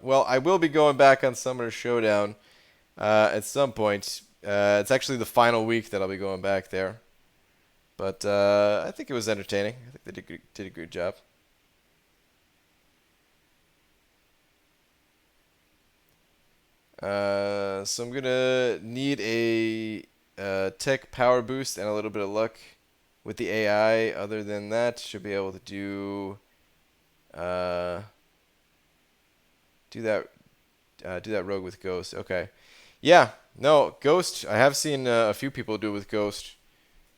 Well, I will be going back on Summoner Showdown at some point. It's actually the final week that I'll be going back there. But I think it was entertaining. I think they did a good job. So I'm going to need a tech power boost and a little bit of luck with the AI. Other than that, should be able to do that rogue with Ghost. Okay. Yeah, no, Ghost, I have seen a few people do it with Ghost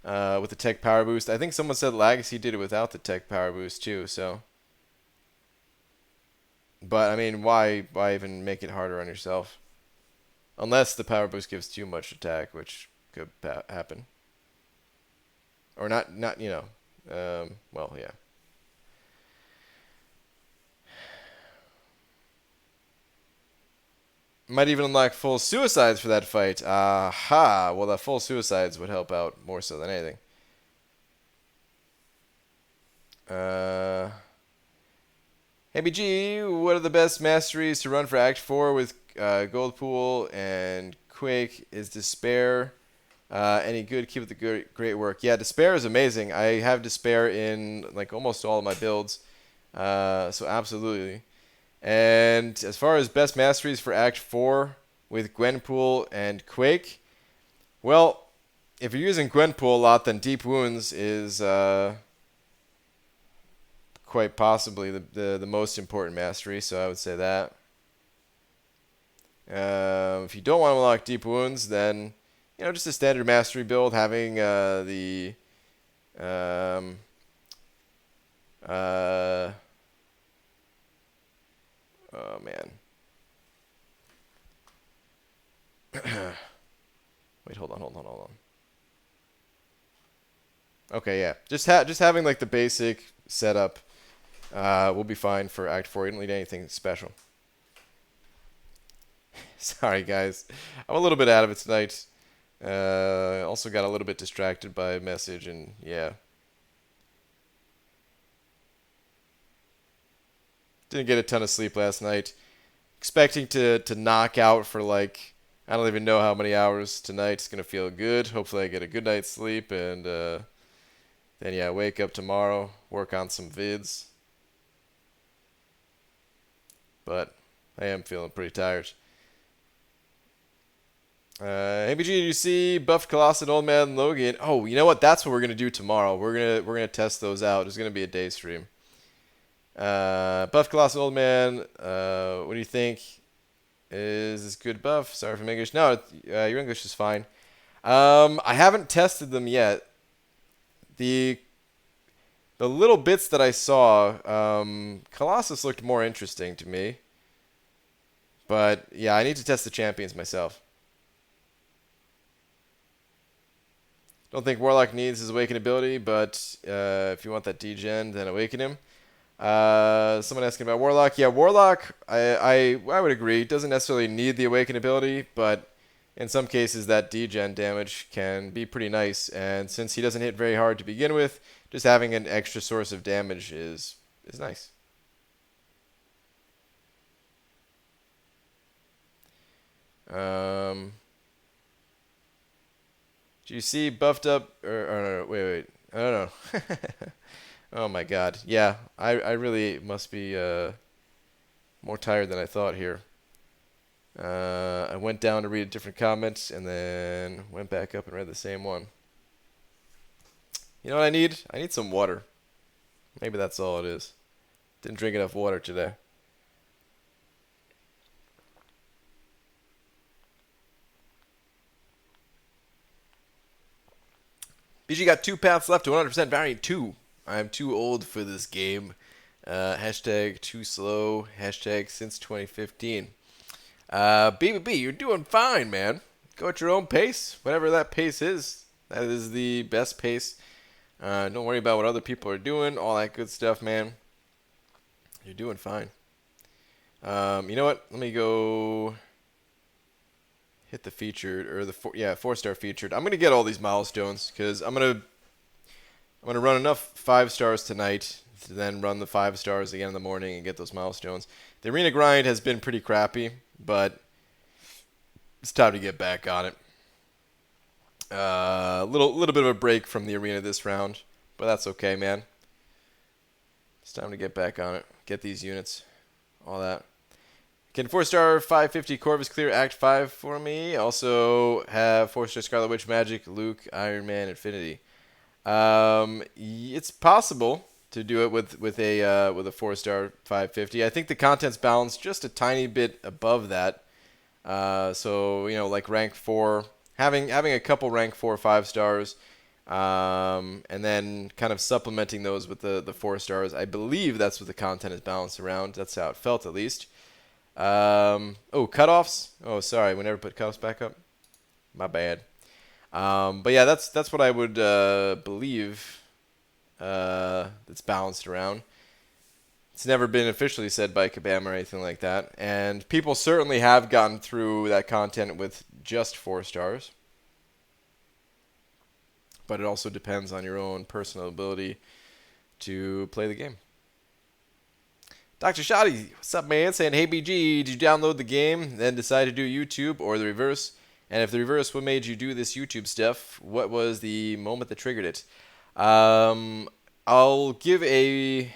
with the tech power boost. I think someone said Legacy did it without the tech power boost too, so. But, I mean, why even make it harder on yourself? Unless the power boost gives too much attack, which could happen. Or not, you know. Well, yeah. Might even unlock full suicides for that fight. Aha. Well, the full suicides would help out more so than anything. Hey BG, what are the best masteries to run for Act 4 with Gold Pool and Quake? Is Despair any good? Keep up the great work. Yeah, Despair is amazing. I have Despair in like almost all of my builds. So absolutely. And as far as best masteries for Act 4 with Gwenpool and Quake, well, if you're using Gwenpool a lot, then Deep Wounds is quite possibly the most important mastery, so I would say that. If you don't want to unlock Deep Wounds, then, you know, just a standard mastery build, having the... oh, man. Wait, hold on. Okay, yeah. Just having, like, the basic setup will be fine for Act 4. You don't need anything special. Sorry, guys. I'm a little bit out of it tonight. Also got a little bit distracted by a message, and yeah. Didn't get a ton of sleep last night. Expecting to knock out for like, I don't even know how many hours tonight. It's going to feel good. Hopefully I get a good night's sleep, and then yeah, wake up tomorrow, work on some vids. But I am feeling pretty tired. Hey BG, did you see Buffed Colossus and Old Man Logan? Oh, you know what? That's what we're gonna do tomorrow. We're gonna test those out. It's gonna be a day stream. Buffed Colossus and Old Man. What do you think? Is this good buff? Sorry for my English. No, your English is fine. I haven't tested them yet. The little bits that I saw, Colossus looked more interesting to me. But yeah, I need to test the champions myself. Don't think Warlock needs his Awaken ability, but if you want that degen, then Awaken him. Someone asking about Warlock. Yeah, Warlock, I would agree, doesn't necessarily need the Awaken ability, but in some cases that degen damage can be pretty nice. And since he doesn't hit very hard to begin with, just having an extra source of damage is nice. Do you see buffed up or no, wait. I don't know. Oh my god. Yeah, I really must be more tired than I thought here. I went down to read different comments and then went back up and read the same one. You know what I need? I need some water. Maybe that's all it is. Didn't drink enough water today. BG got 2 paths left to 100% variant 2. I'm too old for this game. Hashtag too slow. Hashtag since 2015. BBB, you're doing fine, man. Go at your own pace. Whatever that pace is. That is the best pace. Don't worry about what other people are doing. All that good stuff, man. You're doing fine. You know what? Let me go hit the featured, or the 4-star featured. I'm gonna get all these milestones because I'm gonna run enough 5 stars tonight to then run the 5 stars again in the morning and get those milestones. The arena grind has been pretty crappy, but it's time to get back on it. Little bit of a break from the arena this round, but that's okay, man. It's time to get back on it. Get these units, all that. Can 4-star 550 Corvus clear Act 5 for me? Also have 4-star Scarlet Witch Magic, Luke, Iron Man, Infinity. It's possible to do it with a 4-star 550. I think the content's balanced just a tiny bit above that. So you know, like rank 4, having a couple rank 4 5 stars, and then kind of supplementing those with the 4 stars. I believe that's what the content is balanced around. That's how it felt at least. Oh, cutoffs. Oh, sorry, we never put cutoffs back up. My bad. But yeah, that's what I would believe. It's balanced around. It's never been officially said by Kabam or anything like that. And people certainly have gotten through that content with just 4 stars. But it also depends on your own personal ability to play the game. Dr. Shoddy, what's up, man? Saying, hey, BG, did you download the game, then decide to do YouTube, or the reverse? And if the reverse, what made you do this YouTube stuff? What was the moment that triggered it? I'll give a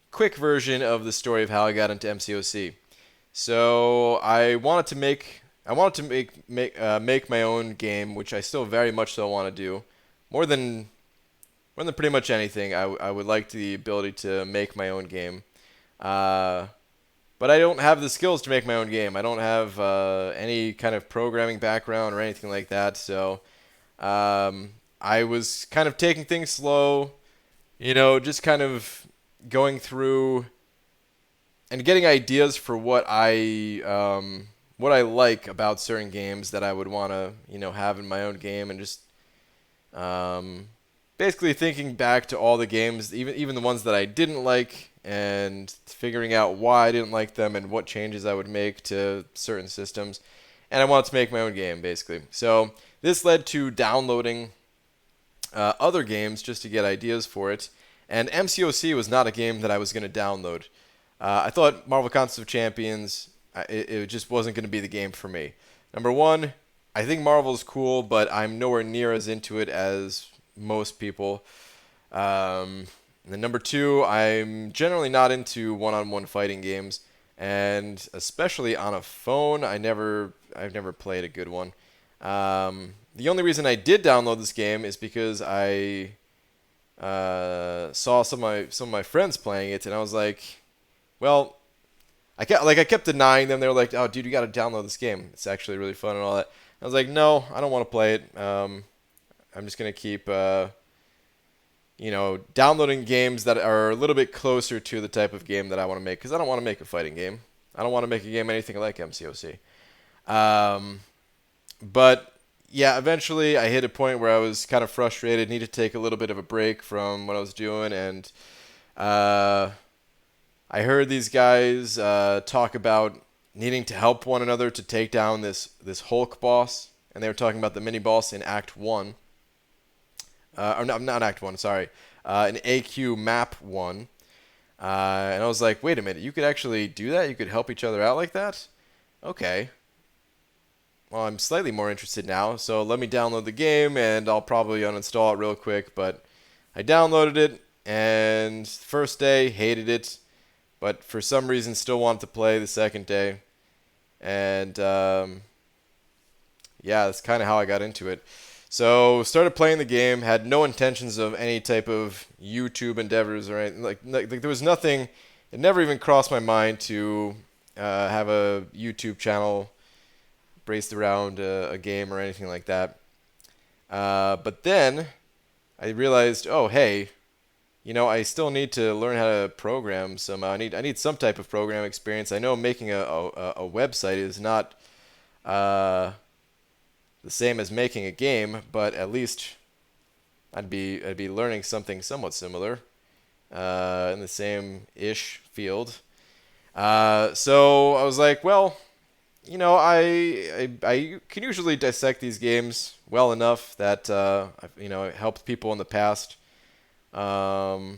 quick version of the story of how I got into MCOC. So I wanted to make my own game, which I still very much so want to do. More than pretty much anything, I would like the ability to make my own game. But I don't have the skills to make my own game. I don't have any kind of programming background or anything like that. So I was kind of taking things slow, just kind of going through and getting ideas for what I like about certain games that I would want to have in my own game, and just basically thinking back to all the games, even the ones that I didn't like, and figuring out why I didn't like them and what changes I would make to certain systems. And I wanted to make my own game, basically. So this led to downloading other games just to get ideas for it. And MCOC was not a game that I was going to download. I thought Marvel Contest of Champions, it just wasn't going to be the game for me. Number one, I think Marvel's cool, but I'm nowhere near as into it as most people. And then number two, I'm generally not into one-on-one fighting games, and especially on a phone, I've never played a good one. The only reason I did download this game is because I saw some of my friends playing it, and I was like, well, I kept denying them. They were like, "Oh, dude, you got to download this game. It's actually really fun and all that." I was like, "No, I don't want to play it. I'm just gonna keep downloading games that are a little bit closer to the type of game that I want to make, because I don't want to make a fighting game. I don't want to make a game anything like MCOC." But yeah, eventually I hit a point where I was kind of frustrated, needed to take a little bit of a break from what I was doing, and I heard these guys talk about needing to help one another to take down this Hulk boss, and they were talking about the mini boss in Act 1. Or no, not Act 1, sorry. In AQ Map 1. And I was like, wait a minute, you could actually do that? You could help each other out like that? Okay. Well, I'm slightly more interested now, so let me download the game, and I'll probably uninstall it real quick. But I downloaded it, and first day, hated it. But for some reason, still wanted to play the second day. And yeah, that's kind of how I got into it. So started playing the game, had no intentions of any type of YouTube endeavors or anything. Like there was nothing. It never even crossed my mind to have a YouTube channel based around a game or anything like that. But then I realized, oh hey, I still need to learn how to program somehow. I need some type of program experience. I know making a website is not the same as making a game, but at least I'd be learning something somewhat similar in the same-ish field. So I was like, well, I can usually dissect these games well enough that I've helped people in the past with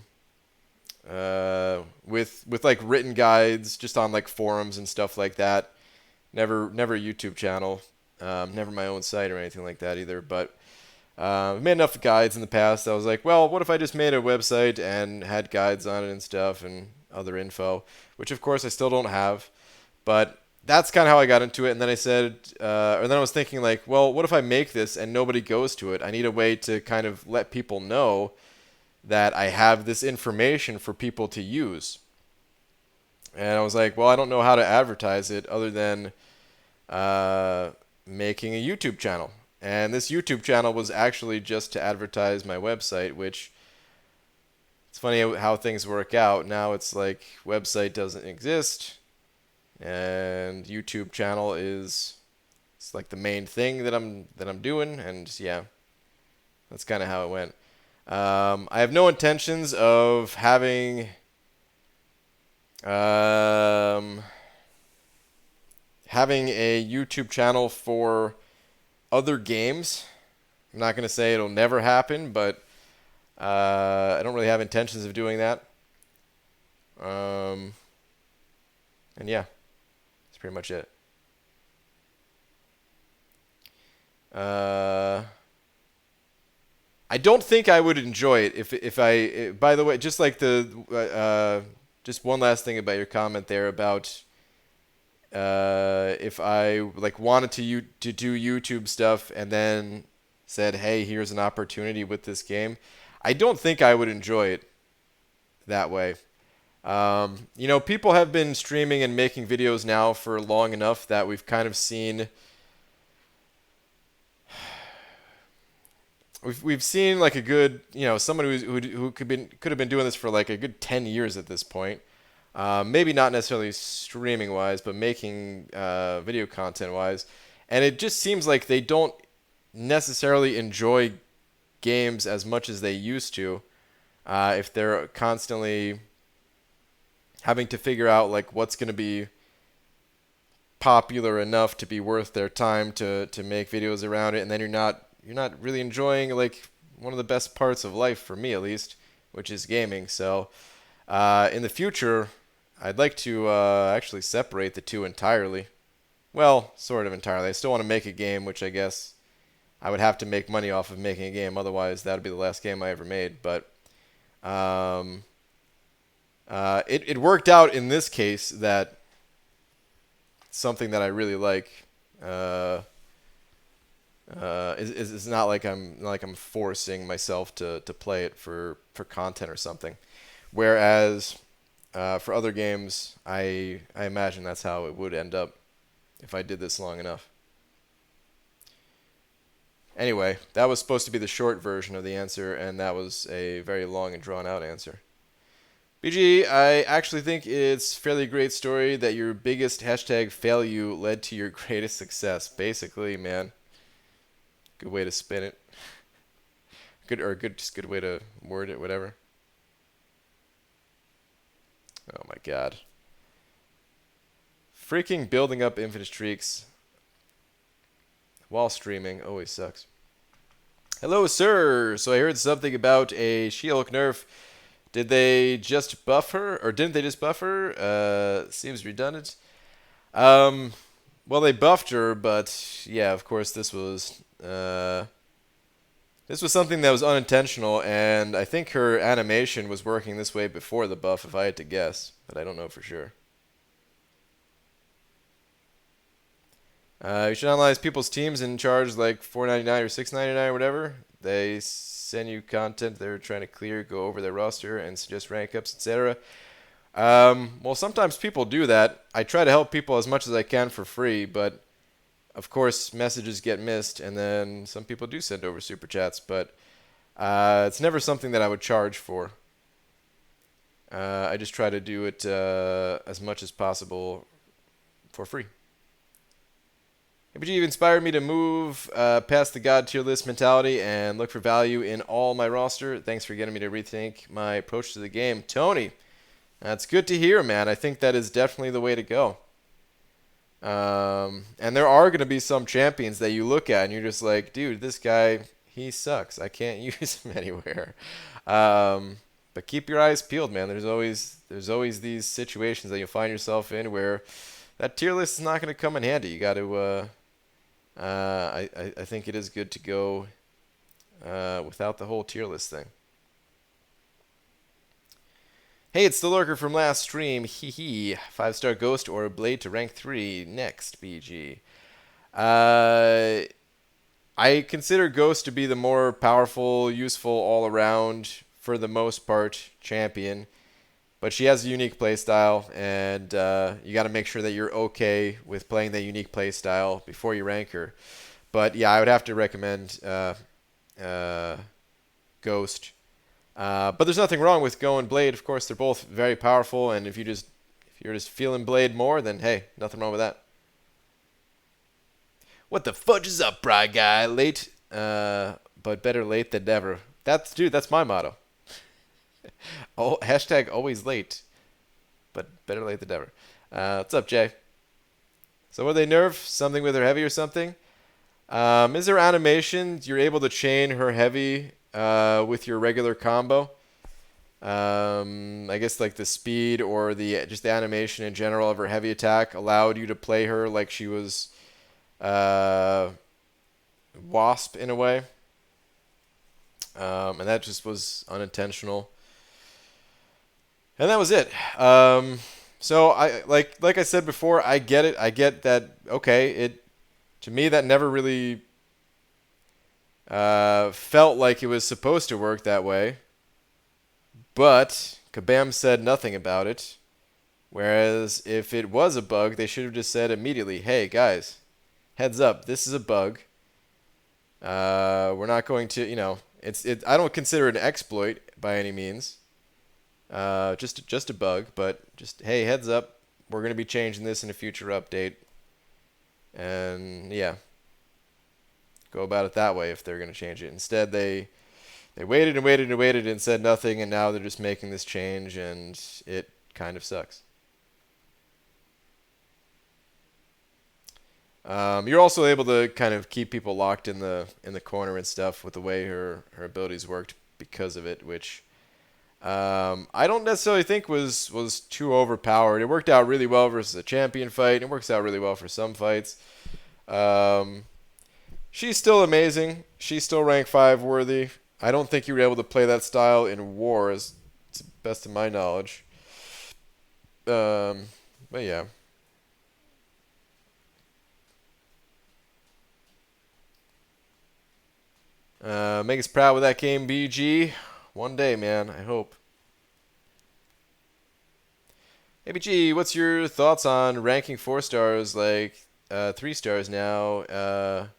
like written guides just on like forums and stuff like that. Never a YouTube channel. Never my own site or anything like that either, but I've made enough guides in the past. I was like, well, what if I just made a website and had guides on it and stuff and other info, which of course I still don't have, but that's kind of how I got into it. And then I said, or then I was thinking like, well, what if I make this and nobody goes to it? I need a way to kind of let people know that I have this information for people to use. And I was like, well, I don't know how to advertise it other than making a YouTube channel. And this YouTube channel was actually just to advertise my website, which it's funny how things work out. Now it's like website doesn't exist and YouTube channel it's like the main thing that I'm doing, and yeah, that's kind of how it went. I have no intentions of having Having a YouTube channel for other games. I'm not going to say it'll never happen, but I don't really have intentions of doing that. And yeah, that's pretty much it. I don't think I would enjoy it if I. By the way, just like just one last thing about your comment there about if I like wanted to do YouTube stuff and then said, hey, here's an opportunity with this game. I don't think I would enjoy it that way. People have been streaming and making videos now for long enough that we've kind of seen. We've seen like a good, someone who could have been doing this for like a good 10 years at this point. Maybe not necessarily streaming wise, but making video content wise. And it just seems like they don't necessarily enjoy games as much as they used to. If they're constantly having to figure out like what's going to be popular enough to be worth their time to make videos around it, and then you're not really enjoying like one of the best parts of life, for me at least, which is gaming. So in the future, I'd like to actually separate the two entirely. Well, sort of entirely. I still want to make a game, which I guess I would have to make money off of making a game. Otherwise, that would be the last game I ever made. But it worked out in this case that something that I really like is not like I'm forcing myself to play it for content or something. Whereas for other games, I imagine that's how it would end up if I did this long enough. Anyway, that was supposed to be the short version of the answer, and that was a very long and drawn-out answer. BG, I actually think it's a fairly great story that your biggest hashtag failure led to your greatest success. Basically, man. Good way to spin it. Just good way to word it, whatever. Oh my god. Freaking building up infinite streaks while streaming always sucks. Hello, sir. So I heard something about a She-Hulk nerf. Did they just buff her, or didn't they just buff her? Seems redundant. Well, they buffed her, but yeah, of course, this was something that was unintentional, and I think her animation was working this way before the buff, if I had to guess, but I don't know for sure. You should analyze people's teams and charge like $4.99 or $6.99 or whatever. They send you content they're trying to clear, go over their roster, and suggest rank ups, etc. Well, sometimes people do that. I try to help people as much as I can for free, but of course messages get missed, and then some people do send over super chats, but it's never something that I would charge for. I just try to do it as much as possible for free. But you've inspired me to move past the God tier list mentality and look for value in all my roster. Thanks for getting me to rethink my approach to the game. Tony, that's good to hear, man. I think that is definitely the way to go. And there are going to be some champions that you look at and you're just like, dude, this guy, he sucks. I can't use him anywhere. But keep your eyes peeled, man. There's always these situations that you'll find yourself in where that tier list is not going to come in handy. You got to... I think it is good to go without the whole tier list thing. Hey, it's the lurker from last stream. Hee hee. 5-star ghost or blade to rank 3. Next, BG. I consider ghost to be the more powerful, useful, all-around, for the most part, champion. But she has a unique playstyle, and you got to make sure that you're okay with playing that unique playstyle before you rank her. But yeah, I would have to recommend Ghost. But there's nothing wrong with going Blade. Of course, they're both very powerful, and if you're just feeling Blade more, then hey, nothing wrong with that. What the fudge is up, Bry Guy? Late, but better late than never. That's my motto. Oh, hashtag always late. but better late than never. What's up, Jay? So what they nerf? Something with her heavy or something? Is there animation? You're able to chain her heavy with your regular combo. I guess like the speed or just the animation in general of her heavy attack allowed you to play her like she was Wasp in a way. And that just was unintentional. And that was it. So I like I said before, I get it. I get that. Okay, to me that never really felt like it was supposed to work that way. But Kabam said nothing about it. Whereas if it was a bug, they should have just said immediately, "Hey guys, heads up, this is a bug. We're not going to, I don't consider it an exploit by any means. Just a bug, but just hey, heads up, we're going to be changing this in a future update." And yeah, go about it that way if they're going to change it. Instead, they waited and waited and waited and said nothing, and now they're just making this change, and it kind of sucks. You're also able to kind of keep people locked in the corner and stuff with the way her abilities worked because of it, which I don't necessarily think was too overpowered. It worked out really well versus a champion fight. It works out really well for some fights. She's still amazing. She's still rank 5 worthy. I don't think you were able to play that style in Wars, to the best of my knowledge. But yeah. Make us proud with that game, BG. One day, man. I hope. Hey, BG, what's your thoughts on ranking 4 stars like 3 stars now?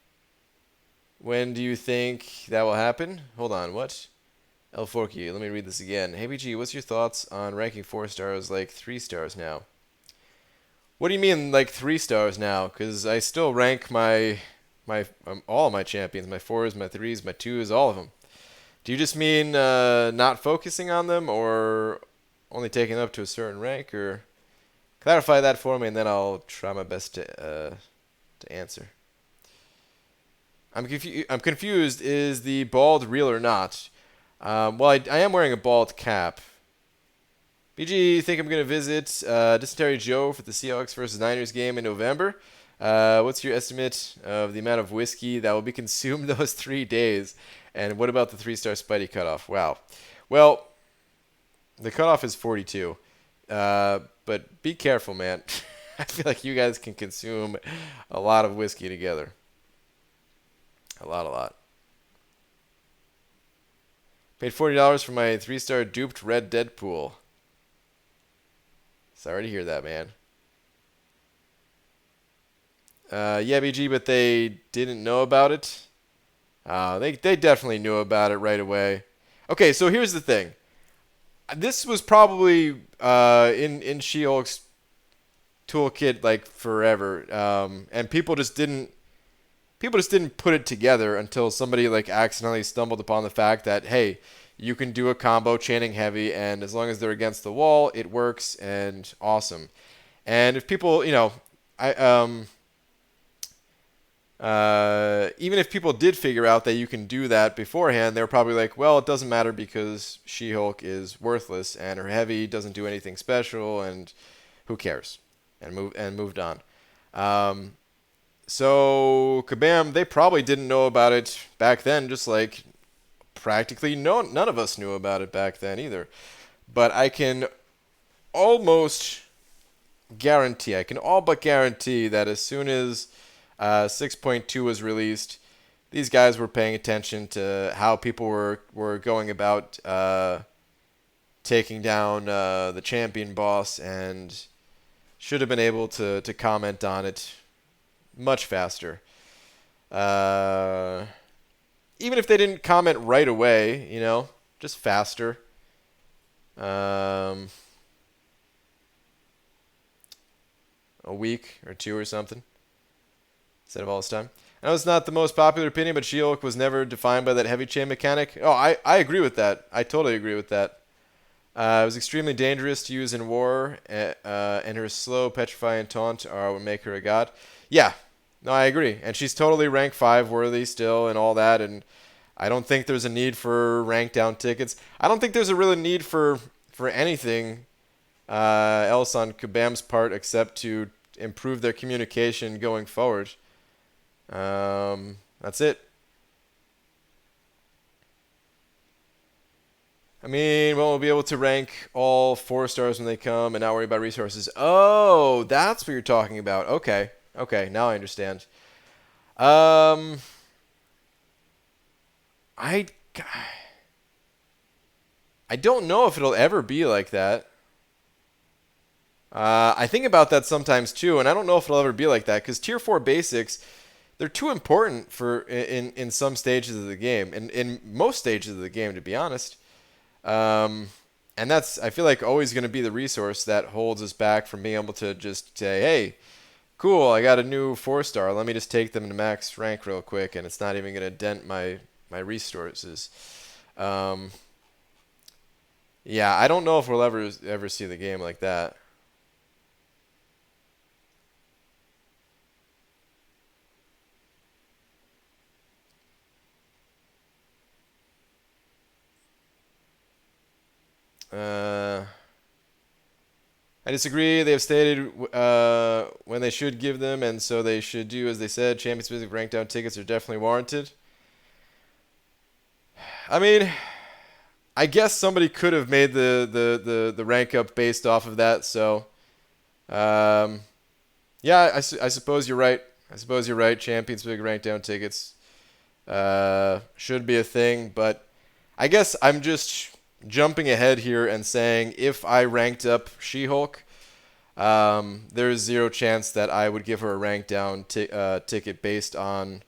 When do you think that will happen? Hold on, what? El Forky, let me read this again. Hey, BG, what's your thoughts on ranking 4 stars like 3 stars now? What do you mean like 3 stars now? Because I still rank my all my champions, my 4s, my 3s, my 2s, all of them. Do you just mean not focusing on them, or only taking them up to a certain rank, or clarify that for me, and then I'll try my best to answer. I'm confused. Is the bald real or not? Well, I am wearing a bald cap. BG, you think I'm going to visit Dysentery Joe for the Seahawks versus Niners game in November? What's your estimate of the amount of whiskey that will be consumed those 3 days? And what about the 3-star Spidey cutoff? Wow. Well, the cutoff is 42. But be careful, man. I feel like you guys can consume a lot of whiskey together. A lot. Paid $40 for my 3-star duped red Deadpool. Sorry to hear that, man. Yeah, BG, but they didn't know about it. They definitely knew about it right away. Okay, so here's the thing. This was probably in She-Hulk's toolkit like forever, and people just didn't put it together until somebody like accidentally stumbled upon the fact that, hey, you can do a combo chaining heavy, and as long as they're against the wall, it works, and awesome. And if people, even if people did figure out that you can do that beforehand, they were probably like, well, it doesn't matter because She-Hulk is worthless and her heavy doesn't do anything special, and who cares? And moved on. So Kabam, they probably didn't know about it back then, just like practically none of us knew about it back then either. But I can almost guarantee, I can all but guarantee that as soon as 6.2 was released, these guys were paying attention to how people were going about taking down the champion boss, and should have been able to comment on it much faster. Even if they didn't comment right away, just faster. A week or 2 or something instead of all this time. I know it's not the most popular opinion, but She-Hulk was never defined by that heavy chain mechanic. Oh, I agree with that. I totally agree with that. It was extremely dangerous to use in war, and her slow, petrifying taunt would make her a god. Yeah, no, I agree. And she's totally rank 5 worthy still and all that, and I don't think there's a need for rank down tickets. I don't think there's a real need for anything else on Kabam's part except to improve their communication going forward. That's it. I mean, well, we'll be able to rank all 4 stars when they come and not worry about resources. Oh, that's what you're talking about. Okay. Okay, now I understand. Um, I, I don't know if it'll ever be like that. I think about that sometimes too, and I don't know if it'll ever be like that because Tier 4 basics, they're too important for in some stages of the game, and in most stages of the game, to be honest. Um, and that's, I feel like, always going to be the resource that holds us back from being able to just say, hey, cool, I got a new 4-star. Let me just take them to max rank real quick, and it's not even going to dent my resources. Um, yeah, I don't know if we'll ever see the game like that. Uh, I disagree. They have stated when they should give them, and so they should do as they said. Champions Music rank down tickets are definitely warranted. I mean, I guess somebody could have made the rank up based off of that. So, um, yeah, I suppose you're right. I suppose you're right. Champions Music rank down tickets should be a thing, but I guess I'm just jumping ahead here and saying if I ranked up She-Hulk, there's zero chance that I would give her a rank down ticket based on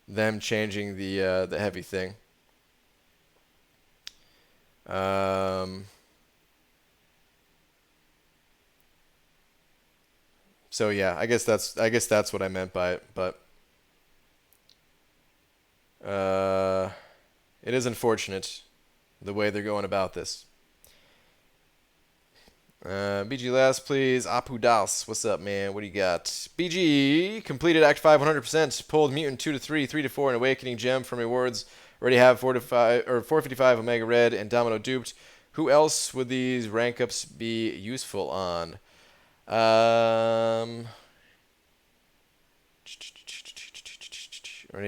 them changing the heavy thing. So yeah, I guess that's what I meant by it, but uh, it is unfortunate the way they're going about this. BG last, please. Apu Das, what's up, man? What do you got? BG completed Act 5 100%. Pulled Mutant 2 to 3, 3 to 4, and Awakening Gem from rewards. Already have 4 to 5 or 455 Omega Red and Domino duped. Who else would these rank ups be useful on? Already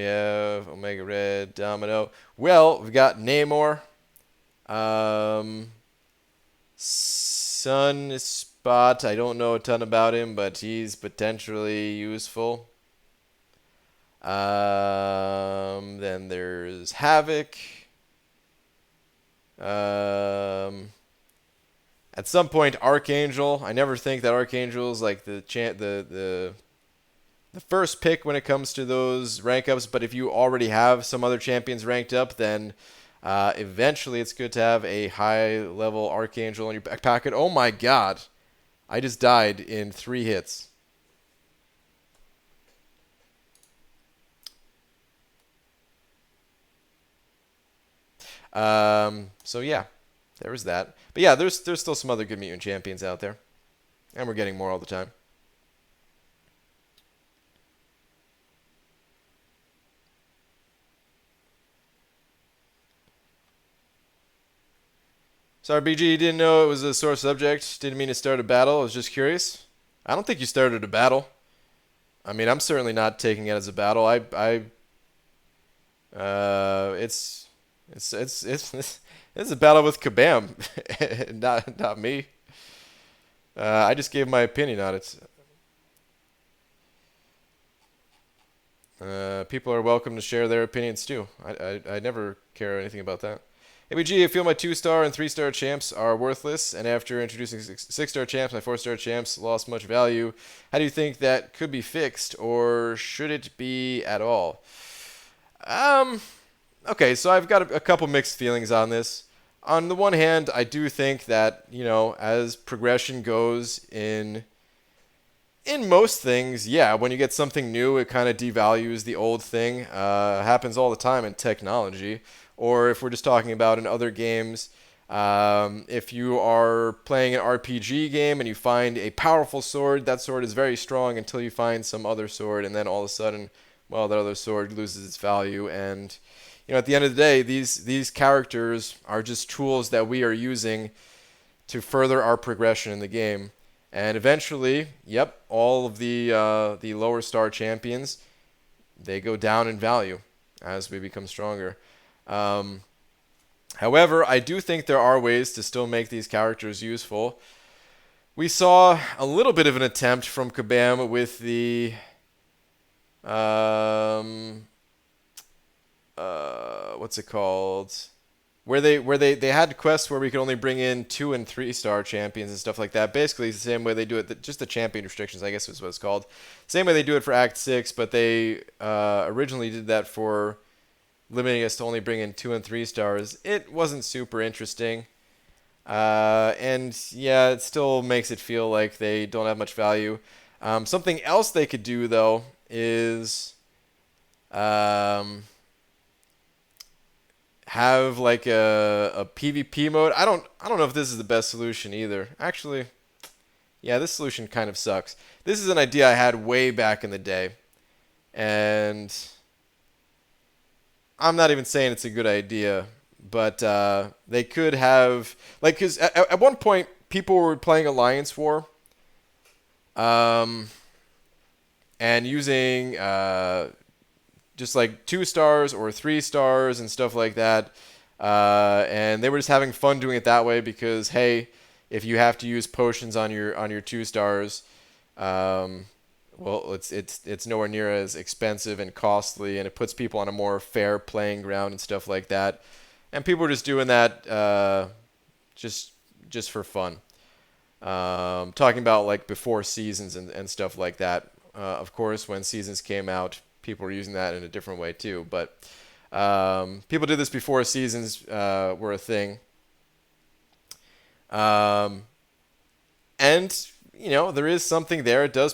have Omega Red, Domino. Well, we've got Namor. Sunspot, I don't know a ton about him, but he's potentially useful. Then there's Havoc. At some point, Archangel. I never think that Archangel's like the first pick when it comes to those rank ups, but if you already have some other champions ranked up, then eventually it's good to have a high level Archangel in your back pocket. Oh my god. I just died in 3 hits. So yeah, there was that. But yeah, there's still some other good mutant champions out there. And we're getting more all the time. Sorry, BG, you didn't know it was a sore subject. Didn't mean to start a battle. I was just curious. I don't think you started a battle. I mean, I'm certainly not taking it as a battle. It's a battle with Kabam, not me. I just gave my opinion on it. People are welcome to share their opinions too. I never care anything about that. ABG, I feel my 2-star and 3-star champs are worthless, and after introducing 6-star champs, my 4-star champs lost much value. How do you think that could be fixed, or should it be at all? Okay, so I've got a couple mixed feelings on this. On the one hand, I do think that, as progression goes in most things, yeah, when you get something new, it kind of devalues the old thing. Happens all the time in technology. Or if we're just talking about in other games, If you are playing an RPG game and you find a powerful sword, that sword is very strong until you find some other sword, and then all of a sudden, well, that other sword loses its value. And at the end of the day, these characters are just tools that we are using to further our progression in the game. And eventually, yep, all of the lower star champions, they go down in value as we become stronger. However, I do think there are ways to still make these characters useful. We saw a little bit of an attempt from Kabam with the what's it called? Where they had quests where we could only bring in 2 and 3 star champions and stuff like that. Basically, it's the same way they do it. Just the champion restrictions, I guess, is what it's called. Same way they do it for Act 6, but they originally did that for limiting us to only bring in 2 and 3 stars. It wasn't super interesting. And yeah, it still makes it feel like they don't have much value. Something else they could do, though, is have like a PvP mode. I don't know if this is the best solution either. Actually, yeah, this solution kind of sucks. This is an idea I had way back in the day, and I'm not even saying it's a good idea, but they could have, like, because at one point people were playing Alliance War, and using just like 2 stars or 3 stars and stuff like that, and they were just having fun doing it that way because, hey, if you have to use potions on your 2 stars, well, it's nowhere near as expensive and costly, and it puts people on a more fair playing ground and stuff like that. And people were just doing that just for fun. Talking about like before seasons and stuff like that. Of course, when seasons came out, people were using that in a different way too. But people did this before seasons were a thing. And there is something there. It does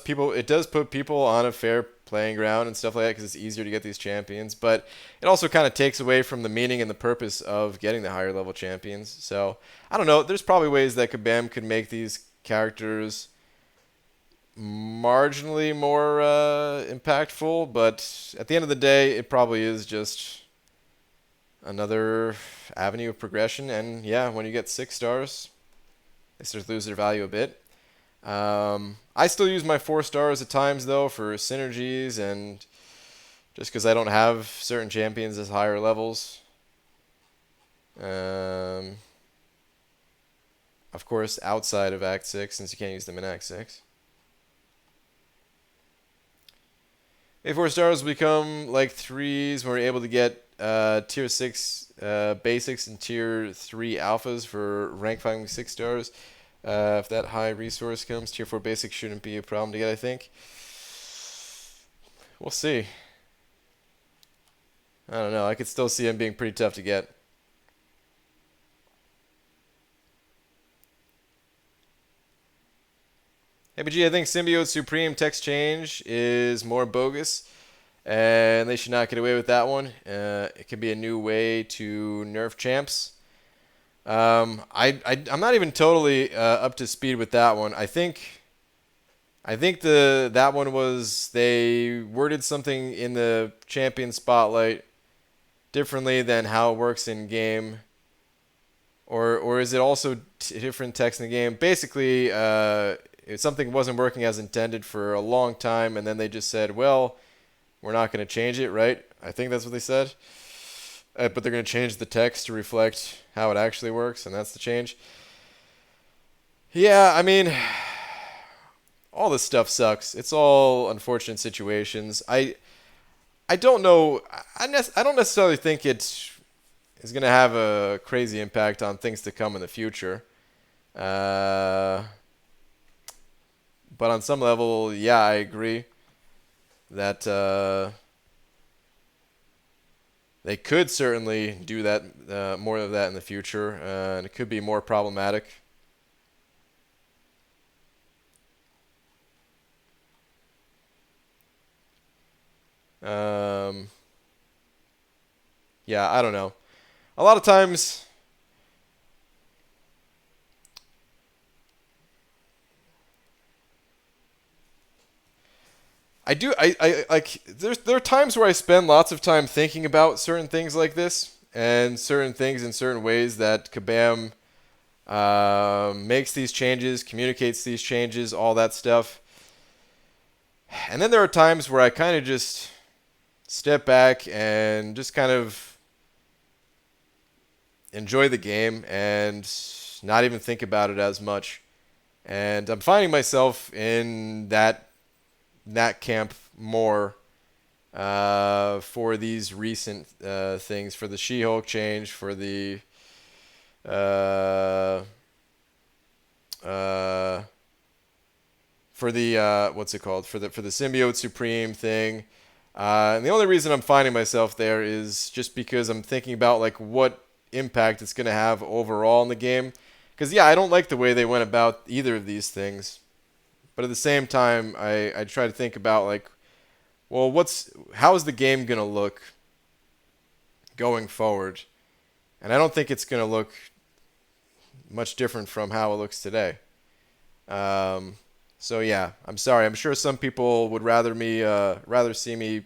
put people on a fair playing ground and stuff like that because it's easier to get these champions. But it also kind of takes away from the meaning and the purpose of getting the higher level champions. So I don't know. There's probably ways that Kabam could make these characters marginally more impactful. But at the end of the day, it probably is just another avenue of progression. And yeah, when you get 6 stars, they start to lose their value a bit. I still use my 4 stars at times, though, for synergies and just because I don't have certain champions as higher levels. Of course, outside of Act 6, since you can't use them in Act 6. A4 stars become like 3s when we're able to get Tier 6 basics and Tier 3 alphas for rank 5 and 6 stars. If that high resource comes, Tier 4 basics shouldn't be a problem to get, I think. We'll see. I don't know. I could still see him being pretty tough to get. Hey, BG, I think Symbiote Supreme text change is more bogus, and they should not get away with that one. It could be a new way to nerf champs. I'm not even totally up to speed with that one. I think that one was they worded something in the champion spotlight differently than how it works in game, or is it also different text in the game? Basically, something wasn't working as intended for a long time, and then they just said, well, we're not going to change it, right? I think that's what they said. But they're going to change the text to reflect how it actually works, and that's the change. Yeah, I mean, all this stuff sucks. It's all unfortunate situations. I don't know. I don't necessarily think it is going to have a crazy impact on things to come in the future. But on some level, yeah, I agree that they could certainly do that, more of that in the future, and it could be more problematic. Yeah, I don't know. A lot of times, I do. I like. There are times where I spend lots of time thinking about certain things like this and certain things in certain ways that Kabam makes these changes, communicates these changes, all that stuff. And then there are times where I kind of just step back and just kind of enjoy the game and not even think about it as much. And I'm finding myself in that camp more for these recent things, for the She-Hulk change, for the what's it called? For the Symbiote Supreme thing. And the only reason I'm finding myself there is just because I'm thinking about like what impact it's going to have overall in the game. Because yeah, I don't like the way they went about either of these things. But at the same time, I try to think about like, well, how's the game gonna look going forward? And I don't think it's gonna look much different from how it looks today. So yeah, I'm sorry. I'm sure some people would rather see me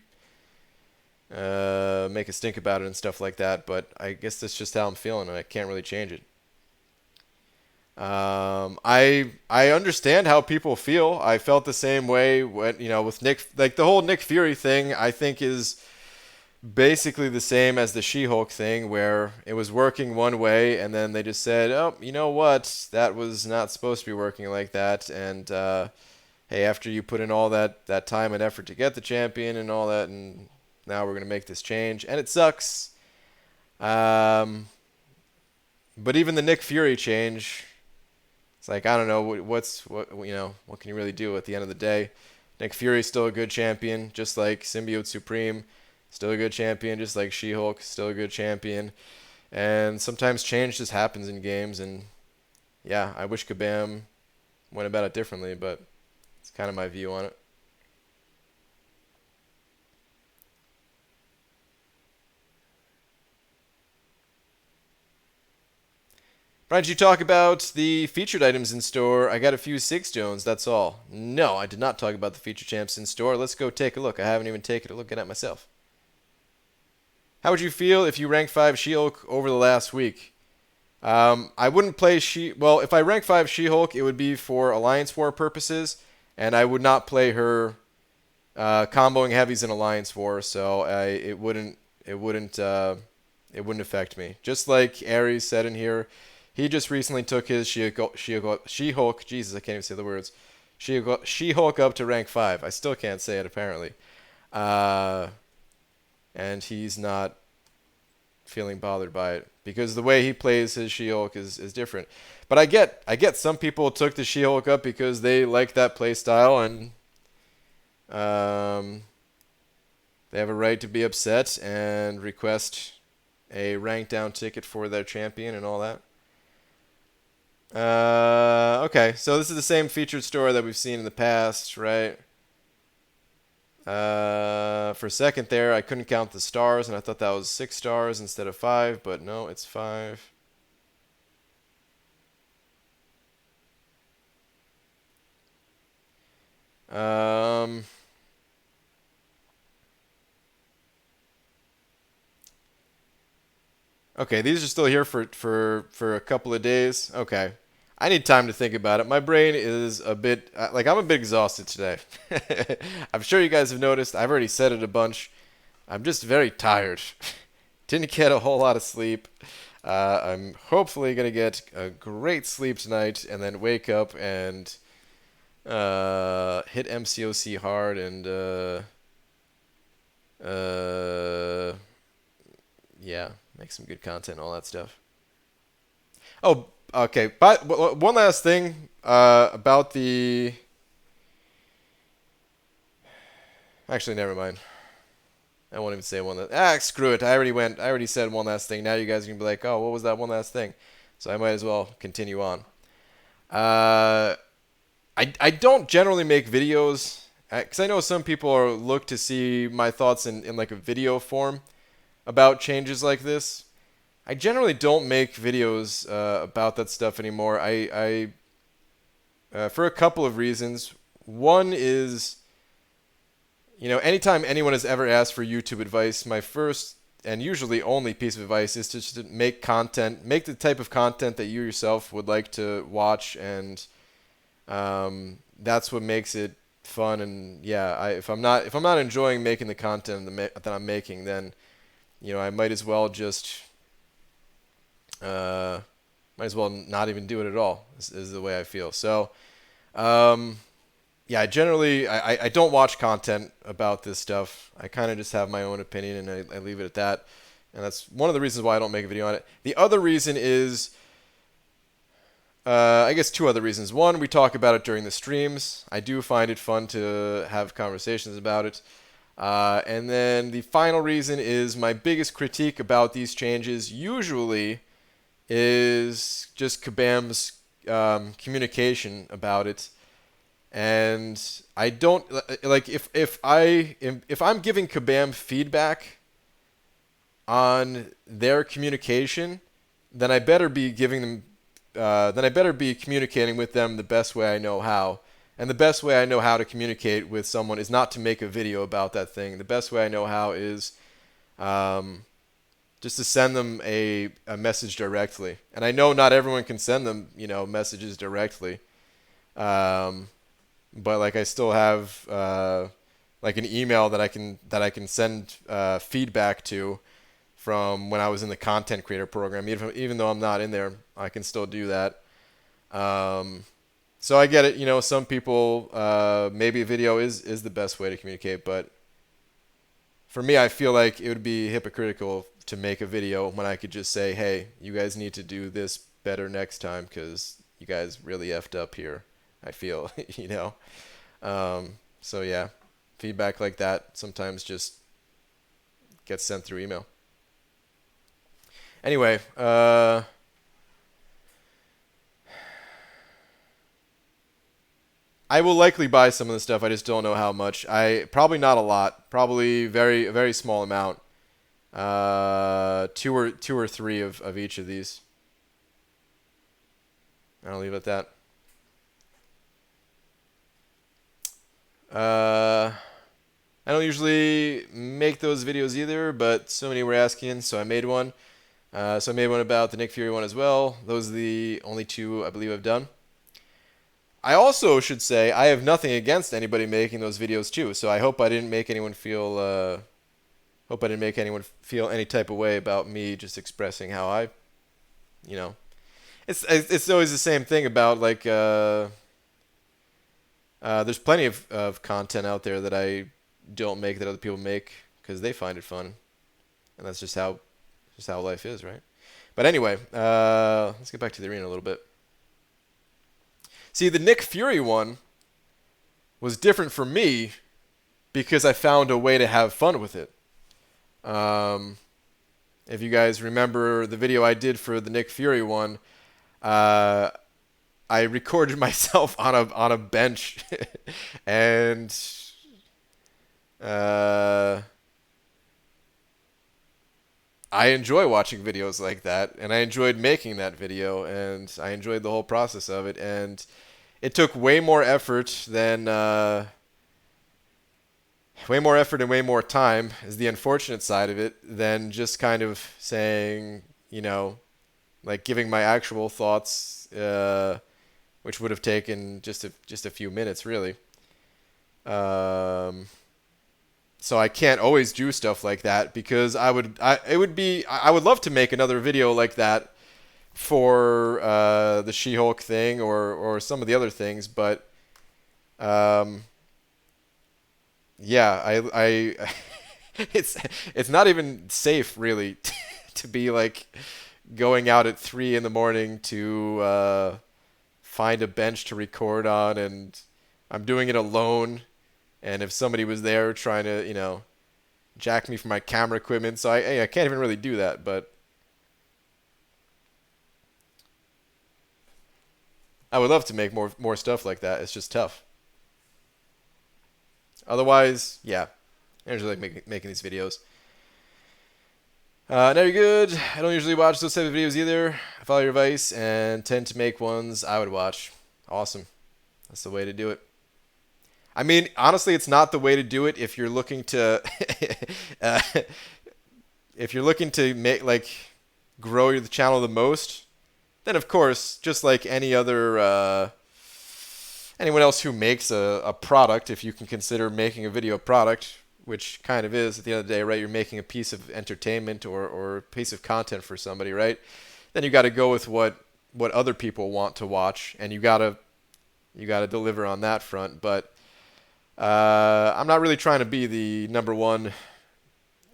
make a stink about it and stuff like that. But I guess that's just how I'm feeling, and I can't really change it. I understand how people feel. I felt the same way when, with Nick, like the whole Nick Fury thing, I think is basically the same as the She-Hulk thing, where it was working one way and then they just said, oh, you know what, that was not supposed to be working like that. And, hey, after you put in all that time and effort to get the champion and all that, and now we're going to make this change, and it sucks. But even the Nick Fury change, it's like, I don't know, what can you really do at the end of the day? Nick Fury's still a good champion, just like Symbiote Supreme, still a good champion, just like She-Hulk, still a good champion. And sometimes change just happens in games, and yeah, I wish Kabam went about it differently, but it's kind of my view on it. Brian, did you talk about the featured items in store? I got a few Sig Stones, that's all. No, I did not talk about the featured champs in store. Let's go take a look. I haven't even taken a look at it myself. How would you feel if you rank 5 She-Hulk over the last week? I wouldn't play Well, if I rank 5 She-Hulk, it would be for Alliance War purposes, and I would not play her comboing heavies in Alliance War, so it wouldn't affect me. Just like Ares said in here, he just recently took his She-Hulk, Jesus, I can't even say the words, She-Hulk up to rank 5. I still can't say it, apparently. And he's not feeling bothered by it, because the way he plays his She-Hulk is different. But I get some people took the She-Hulk up because they like that play style, and they have a right to be upset and request a rank down ticket for their champion and all that. Okay, so this is the same featured store that we've seen in the past, right? For a second there, I couldn't count the stars, and I thought that was 6 stars instead of 5, but no, it's 5. Okay, these are still here for a couple of days. Okay. I need time to think about it. My brain is a bit, I'm a bit exhausted today. I'm sure you guys have noticed. I've already said it a bunch. I'm just very tired. Didn't get a whole lot of sleep. I'm hopefully going to get a great sleep tonight and then wake up and hit MCOC hard and yeah, make some good content and all that stuff. Oh, okay. But one last thing about the... Actually, never mind. I won't even say one last... screw it. I already said one last thing. Now you guys are going to be like, oh, what was that one last thing? So I might as well continue on. I don't generally make videos, because I know some people look to see my thoughts in like a video form about changes like this. I generally don't make videos about that stuff anymore. For a couple of reasons. One is anytime anyone has ever asked for YouTube advice, my first and usually only piece of advice is to just make content, make the type of content that you yourself would like to watch, and that's what makes it fun. And yeah, if I'm not enjoying making the content that I'm making, then I might as well just might as well not even do it at all. Is the way I feel. So. Yeah, I don't watch content about this stuff. I kind of just have my own opinion, and I leave it at that. And that's one of the reasons why I don't make a video on it. The other reason is, I guess two other reasons. One, we talk about it during the streams. I do find it fun to have conversations about it. And then the final reason is my biggest critique about these changes usually is just Kabam's communication about it. And I don't like if I'm giving Kabam feedback on their communication, then I better be communicating with them the best way I know how. And the best way I know how to communicate with someone is not to make a video about that thing. The best way I know how is just to send them a message directly. And I know not everyone can send them, messages directly. But like I still have like an email that I can send feedback to from when I was in the content creator program. Even though I'm not in there, I can still do that. So I get it. Some people maybe a video is the best way to communicate, but for me, I feel like it would be hypocritical to make a video when I could just say, "Hey, you guys need to do this better next time because you guys really effed up here." I feel, So yeah, feedback like that sometimes just gets sent through email. Anyway, I will likely buy some of the stuff. I just don't know how much. Probably not a lot. Probably a very small amount. Two or three of each of these. I'll leave it at that. I don't usually make those videos either, but so many were asking, so I made one. So I made one about the Nick Fury one as well. Those are the only two I believe I've done. I also should say I have nothing against anybody making those videos too, so I hope I didn't make anyone feel any type of way about me just expressing how I, It's always the same thing about like there's plenty of content out there that I don't make that other people make because they find it fun, and that's just how life is, right? But anyway, let's get back to the arena a little bit. See, the Nick Fury one was different for me because I found a way to have fun with it. If you guys remember the video I did for the Nick Fury one, I recorded myself on a bench, and I enjoy watching videos like that, and I enjoyed making that video, and I enjoyed the whole process of it, and it took way more effort and way more time is the unfortunate side of it than just kind of saying, like giving my actual thoughts, which would have taken just a few minutes, really. So I can't always do stuff like that because I would love to make another video like that for the She-Hulk thing or some of the other things, but yeah, I it's not even safe really to be like going out at 3 a.m. to find a bench to record on, and I'm doing it alone. And if somebody was there trying to, jack me for my camera equipment, so I can't even really do that. But I would love to make more stuff like that. It's just tough. Otherwise, yeah, I usually like making these videos. Now you're good. I don't usually watch those type of videos either. I follow your advice and tend to make ones I would watch. Awesome. That's the way to do it. I mean, honestly, it's not the way to do it if you're looking to uh, if you're looking to make like grow the channel the most. Then of course, just like any other anyone else who makes a product, if you can consider making a video a product, which kind of is at the end of the day, right? You're making a piece of entertainment or a piece of content for somebody, right? Then you got to go with what other people want to watch, and you gotta deliver on that front. But I'm not really trying to be the number one,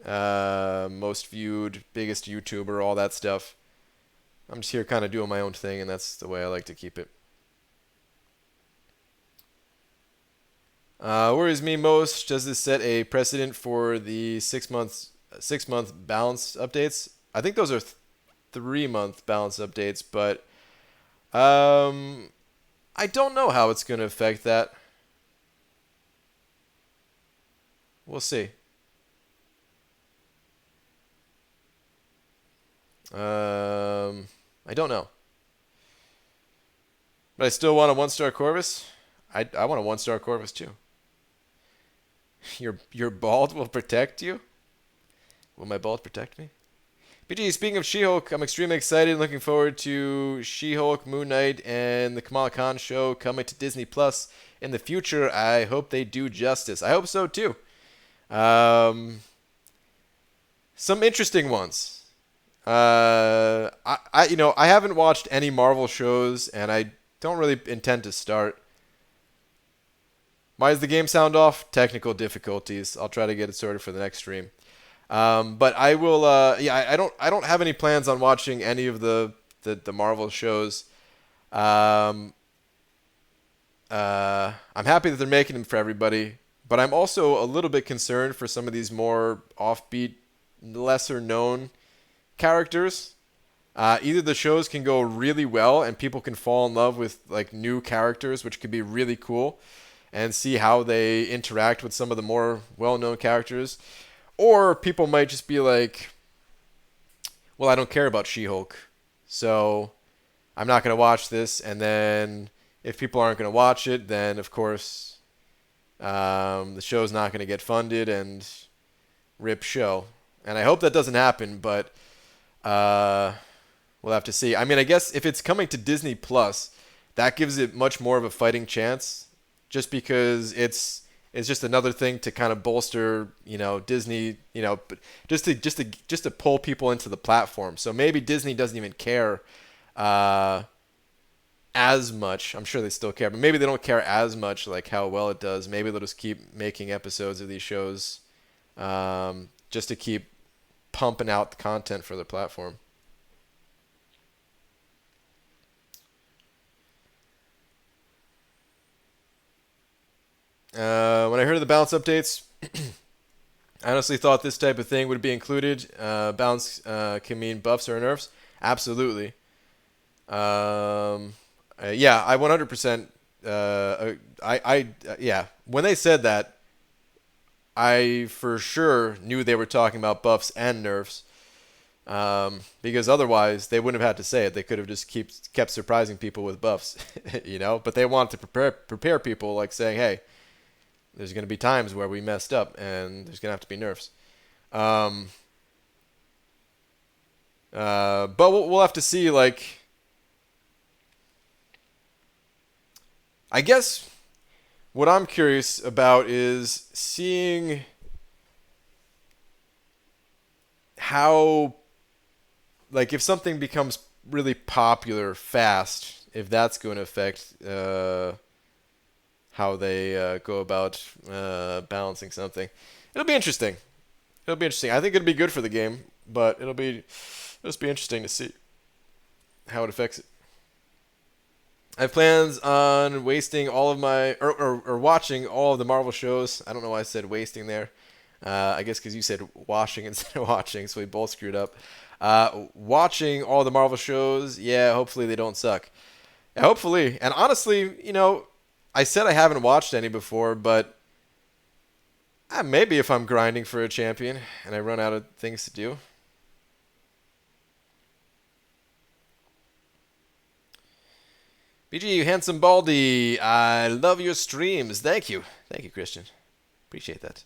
most viewed, biggest YouTuber, all that stuff. I'm just here kind of doing my own thing, and that's the way I like to keep it. Worries me most. Does this set a precedent for the 6 month balance updates? I think those are 3-month balance updates, but I don't know how it's going to affect that. We'll see. I don't know. But I still want a 1-star Corvus. I want a 1-star Corvus too. Your bald will protect you? Will my bald protect me? BG, speaking of She-Hulk, I'm extremely excited. Looking forward to She-Hulk, Moon Knight, and the Kamala Khan show coming to Disney Plus in the future. I hope they do justice. I hope so too. Some interesting ones. I haven't watched any Marvel shows, and I don't really intend to start. Why does the game sound off? Technical difficulties. I'll try to get it sorted for the next stream. But I will. I don't have any plans on watching any of the Marvel shows. I'm happy that they're making them for everybody, but I'm also a little bit concerned for some of these more offbeat, lesser known characters. Either the shows can go really well and people can fall in love with like new characters, which could be really cool, and see how they interact with some of the more well-known characters. Or people might just be like, well, I don't care about She-Hulk, so I'm not going to watch this. And then if people aren't going to watch it, then, of course, the show's not going to get funded and rip show. And I hope that doesn't happen, but we'll have to see. I mean, I guess if it's coming to Disney Plus, that gives it much more of a fighting chance. Just because it's just another thing to kind of bolster, Disney, just to pull people into the platform. So maybe Disney doesn't even care as much. I'm sure they still care, but maybe they don't care as much like how well it does. Maybe they'll just keep making episodes of these shows just to keep pumping out the content for the platform. When I heard of the balance updates, I honestly thought this type of thing would be included. Balance can mean buffs or nerfs. Absolutely. Yeah, I 100%. Yeah. When they said that, I for sure knew they were talking about buffs and nerfs. Because otherwise they wouldn't have had to say it. They could have just kept surprising people with buffs, But they wanted to prepare people, like saying, hey, there's going to be times where we messed up, and there's going to have to be nerfs. But we'll have to see, like... I guess what I'm curious about is seeing how... Like, if something becomes really popular fast, if that's going to affect... how they go about balancing something. It'll be interesting. I think it'll be good for the game, but it'll just be interesting to see how it affects it. I have plans on wasting all of my or watching all of the Marvel shows. I don't know why I said wasting there. I guess because you said washing instead of watching, so we both screwed up. Watching all the Marvel shows, yeah. Hopefully they don't suck. Yeah, hopefully, and honestly, I said I haven't watched any before, but maybe if I'm grinding for a champion and I run out of things to do. BG, you handsome baldy. I love your streams. Thank you. Thank you, Christian. Appreciate that.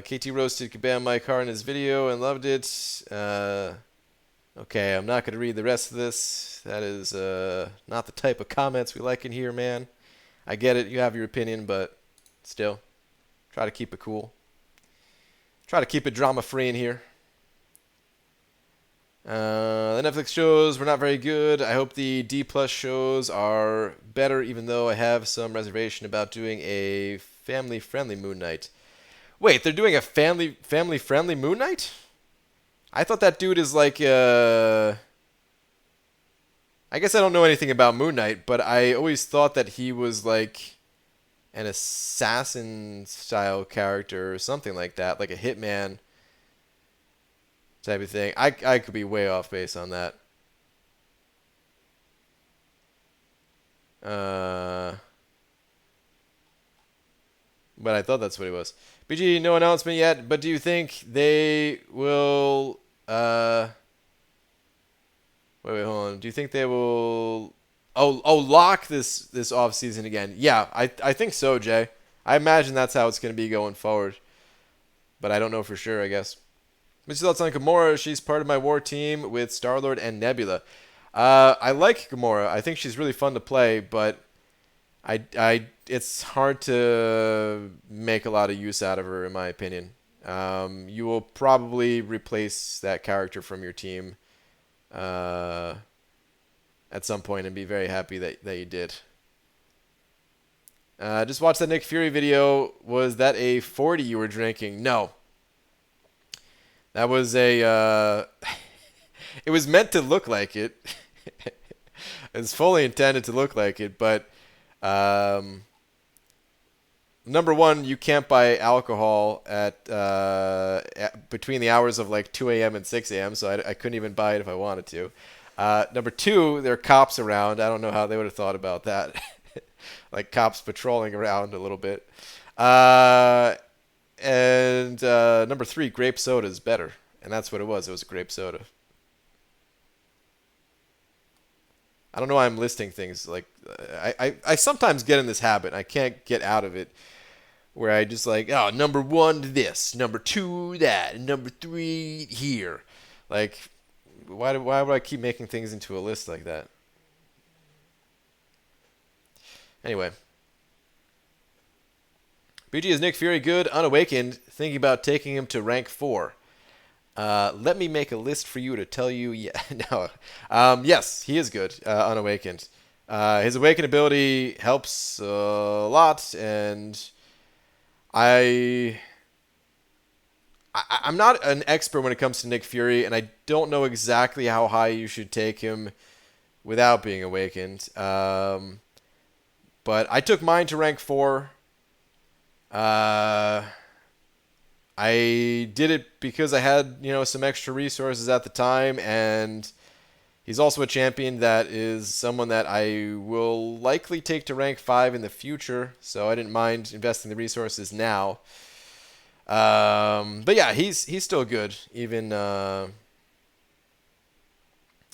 KT roasted Kabam my car in his video and loved it. Okay, I'm not going to read the rest of this. That is not the type of comments we like in here, man. I get it. You have your opinion, but still, try to keep it cool. Try to keep it drama-free in here. The Netflix shows were not very good. I hope the D+ shows are better, even though I have some reservation about doing a family-friendly Moon Knight. Wait, they're doing a family-friendly Moon Knight? I thought that dude is like, I guess I don't know anything about Moon Knight, but I always thought that he was like an assassin-style character or something like that, like a hitman type of thing. I could be way off base on that. But I thought that's what it was. BG, no announcement yet, but do you think they will... Wait, hold on. Do you think they will... Oh, lock this off season again? Yeah, I think so, Jay. I imagine that's how it's going to be going forward. But I don't know for sure, I guess. What's your thoughts on Gamora? She's part of my war team with Star-Lord and Nebula. I like Gamora. I think she's really fun to play, but it's hard to make a lot of use out of her, in my opinion. You will probably replace that character from your team at some point and be very happy that you did. Just watched that Nick Fury video. Was that a 40 you were drinking? No. That was a... it was meant to look like it. It's fully intended to look like it, but... number one, you can't buy alcohol at between the hours of like 2 a.m. and 6 a.m., so I couldn't even buy it if I wanted to. Number two, there are cops around. I don't know how they would have thought about that. Like cops patrolling around a little bit. And number three, grape soda is better. And that's what it was. It was a grape soda. I don't know why I'm listing things. Like I sometimes get in this habit. I can't get out of it. Where I just like, oh, number one this, number two that, and number three here. Like, why would I keep making things into a list like that? Anyway. BG, is Nick Fury good? Unawakened. Thinking about taking him to rank 4. Let me make a list for you to tell you. Yeah, no. Yes, he is good. Unawakened. His awakened ability helps a lot, and I'm not an expert when it comes to Nick Fury, and I don't know exactly how high you should take him without being awakened. But I took mine to rank 4. I did it because I had, some extra resources at the time, and he's also a champion that is someone that I will likely take to rank 5 in the future, so I didn't mind investing the resources now. But yeah, he's still good, even,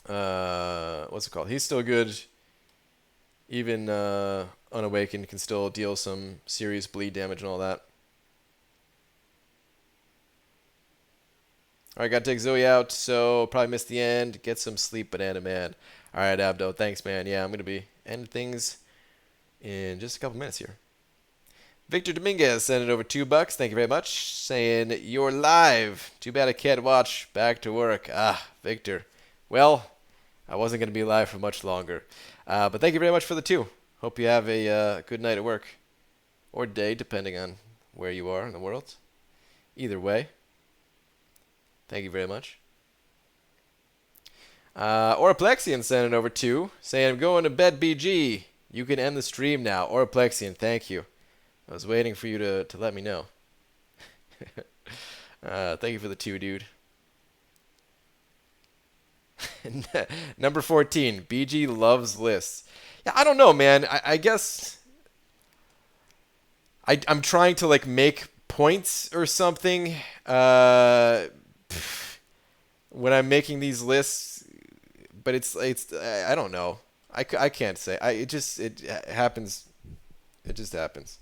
what's it called? He's still good, even, unawakened, can still deal some serious bleed damage and all that. Alright, gotta take Zoe out, so probably missed the end. Get some sleep, Banana Man. Alright, Abdo, thanks, man. Yeah, I'm gonna be ending things in just a couple minutes here. Victor Dominguez sent it over $2. Thank you very much. Saying, you're live. Too bad I can't watch. Back to work. Ah, Victor. Well, I wasn't gonna be live for much longer. But thank you very much for the 2. Hope you have a good night at work. Or day, depending on where you are in the world. Either way. Thank you very much. Oraplexian sent it over 2, saying, I'm going to bed, BG. You can end the stream now. Oraplexian, thank you. I was waiting for you to let me know. Thank you for the 2, dude. Number 14, BG loves lists. Yeah, I don't know, man. I guess I'm trying to like make points or something when I'm making these lists, but it's I don't know. I can't say. It happens. It just happens.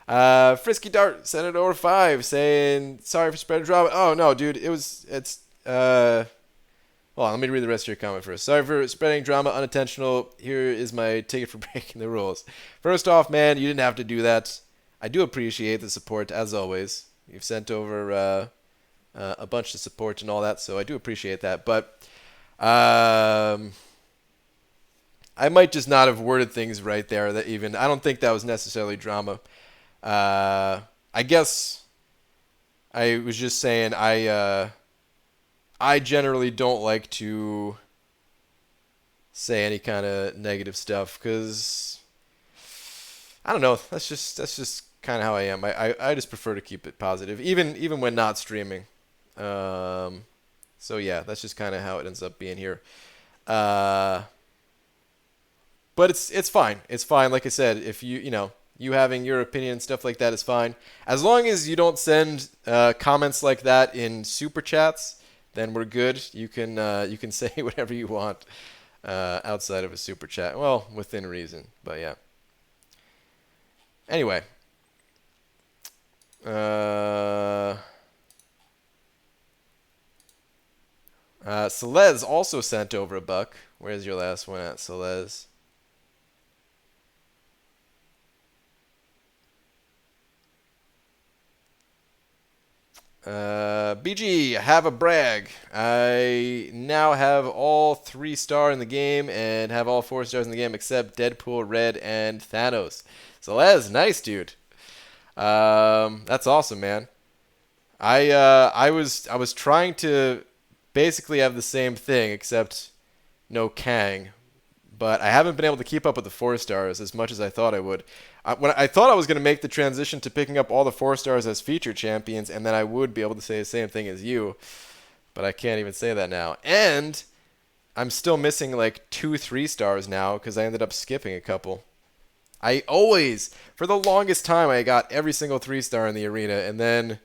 Frisky Dart sent it over 5 saying sorry for spreading drama. Oh no, dude, hold on, let me read the rest of your comment first. Sorry for spreading drama, unintentional. Here is my ticket for breaking the rules. First off, man, you didn't have to do that. I do appreciate the support as always. You've sent over a bunch of support and all that, so I do appreciate that. But I might just not have worded things right there. I don't think that was necessarily drama. I guess I was just saying I generally don't like to say any kind of negative stuff because I don't know. That's just kind of how I am. I just prefer to keep it positive, even when not streaming. So yeah, that's just kind of how it ends up being here. But it's fine. It's fine. Like I said, if you having your opinion and stuff like that is fine. As long as you don't send comments like that in super chats, then we're good. You can say whatever you want outside of a super chat. Well, within reason, but yeah. Anyway. Celez also sent over a buck. Where's your last one at, Celez? BG, have a brag. I now have all 3-star in the game and have all 4 stars in the game except Deadpool, Red, and Thanos. Celez, nice dude. That's awesome, man. I was trying to basically have the same thing except no Kang, but I haven't been able to keep up with the 4 stars as much as I thought I would. When I thought I was going to make the transition to picking up all the 4 stars as feature champions, and then I would be able to say the same thing as you, but I can't even say that now. And I'm still missing like 2 3 stars now because I ended up skipping a couple. For the longest time, I got every single 3-star in the arena, and then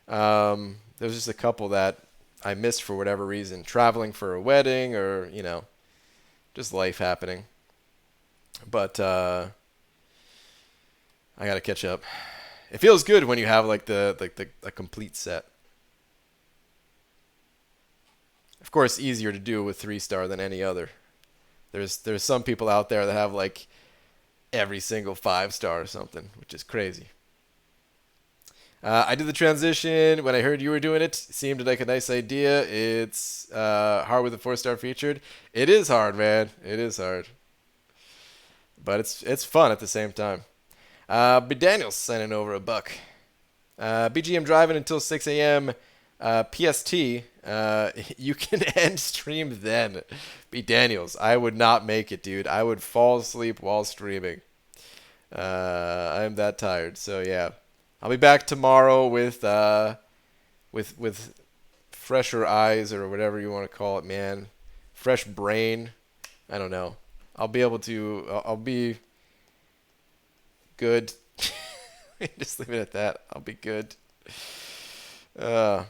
there was just a couple that I missed for whatever reason, traveling for a wedding or just life happening. But I gotta catch up. It feels good when you have like a complete set. Of course, easier to do with 3-star than any other. There's some people out there that have like every single 5-star or something, which is crazy. I did the transition when I heard you were doing it. Seemed like a nice idea. It's hard with a 4-star featured. It is hard, man. It is hard. But it's fun at the same time. B. Daniels sending over a buck. BGM driving until 6 a.m. PST. You can end stream then. B. Daniels, I would not make it, dude. I would fall asleep while streaming. I'm that tired. So yeah. I'll be back tomorrow with fresher eyes or whatever you want to call it, man. Fresh brain. I don't know. I'll be good. Just leave it at that. I'll be good. All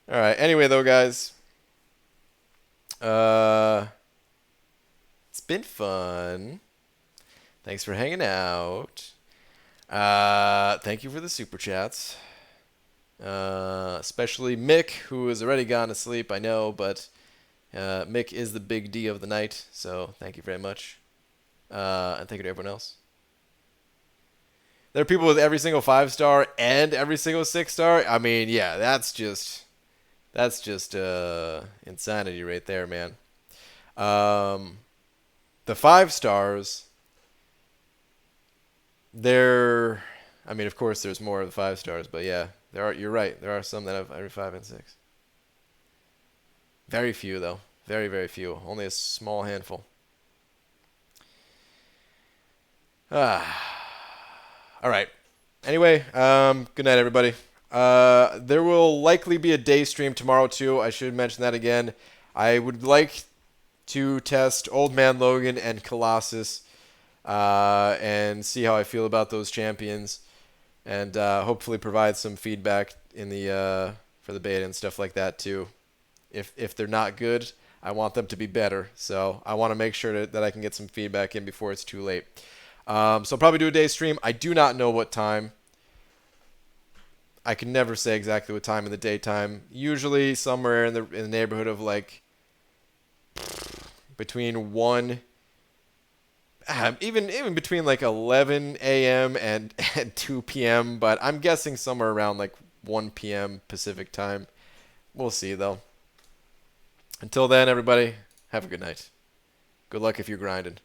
right. Anyway, though, guys. It's been fun. Thanks for hanging out. Thank you for the super chats. Especially Mick, who has already gone to sleep, I know, but Mick is the big D of the night, so thank you very much. And thank you to everyone else. There are people with every single 5-star and every single 6-star. I mean, yeah, that's just insanity right there, man. The 5 stars. I mean, of course, there's more of the 5 stars, but yeah, you're right. There are some that have every 5 and 6. Very few, though. Very, very few. Only a small handful. All right. Anyway, good night, everybody. There will likely be a day stream tomorrow, too. I should mention that again. I would like to test Old Man Logan and Colossus and see how I feel about those champions, and hopefully provide some feedback in the for the beta and stuff like that too. If they're not good, I want them to be better. So I want to make sure that I can get some feedback in before it's too late. So I'll probably do a day stream. I do not know what time. I can never say exactly what time in the daytime. Usually somewhere in the neighborhood of like between 1, even between like 11 a.m. and 2 p.m. But I'm guessing somewhere around like 1 p.m. Pacific time. We'll see though. Until then, everybody, have a good night. Good luck if you're grinding.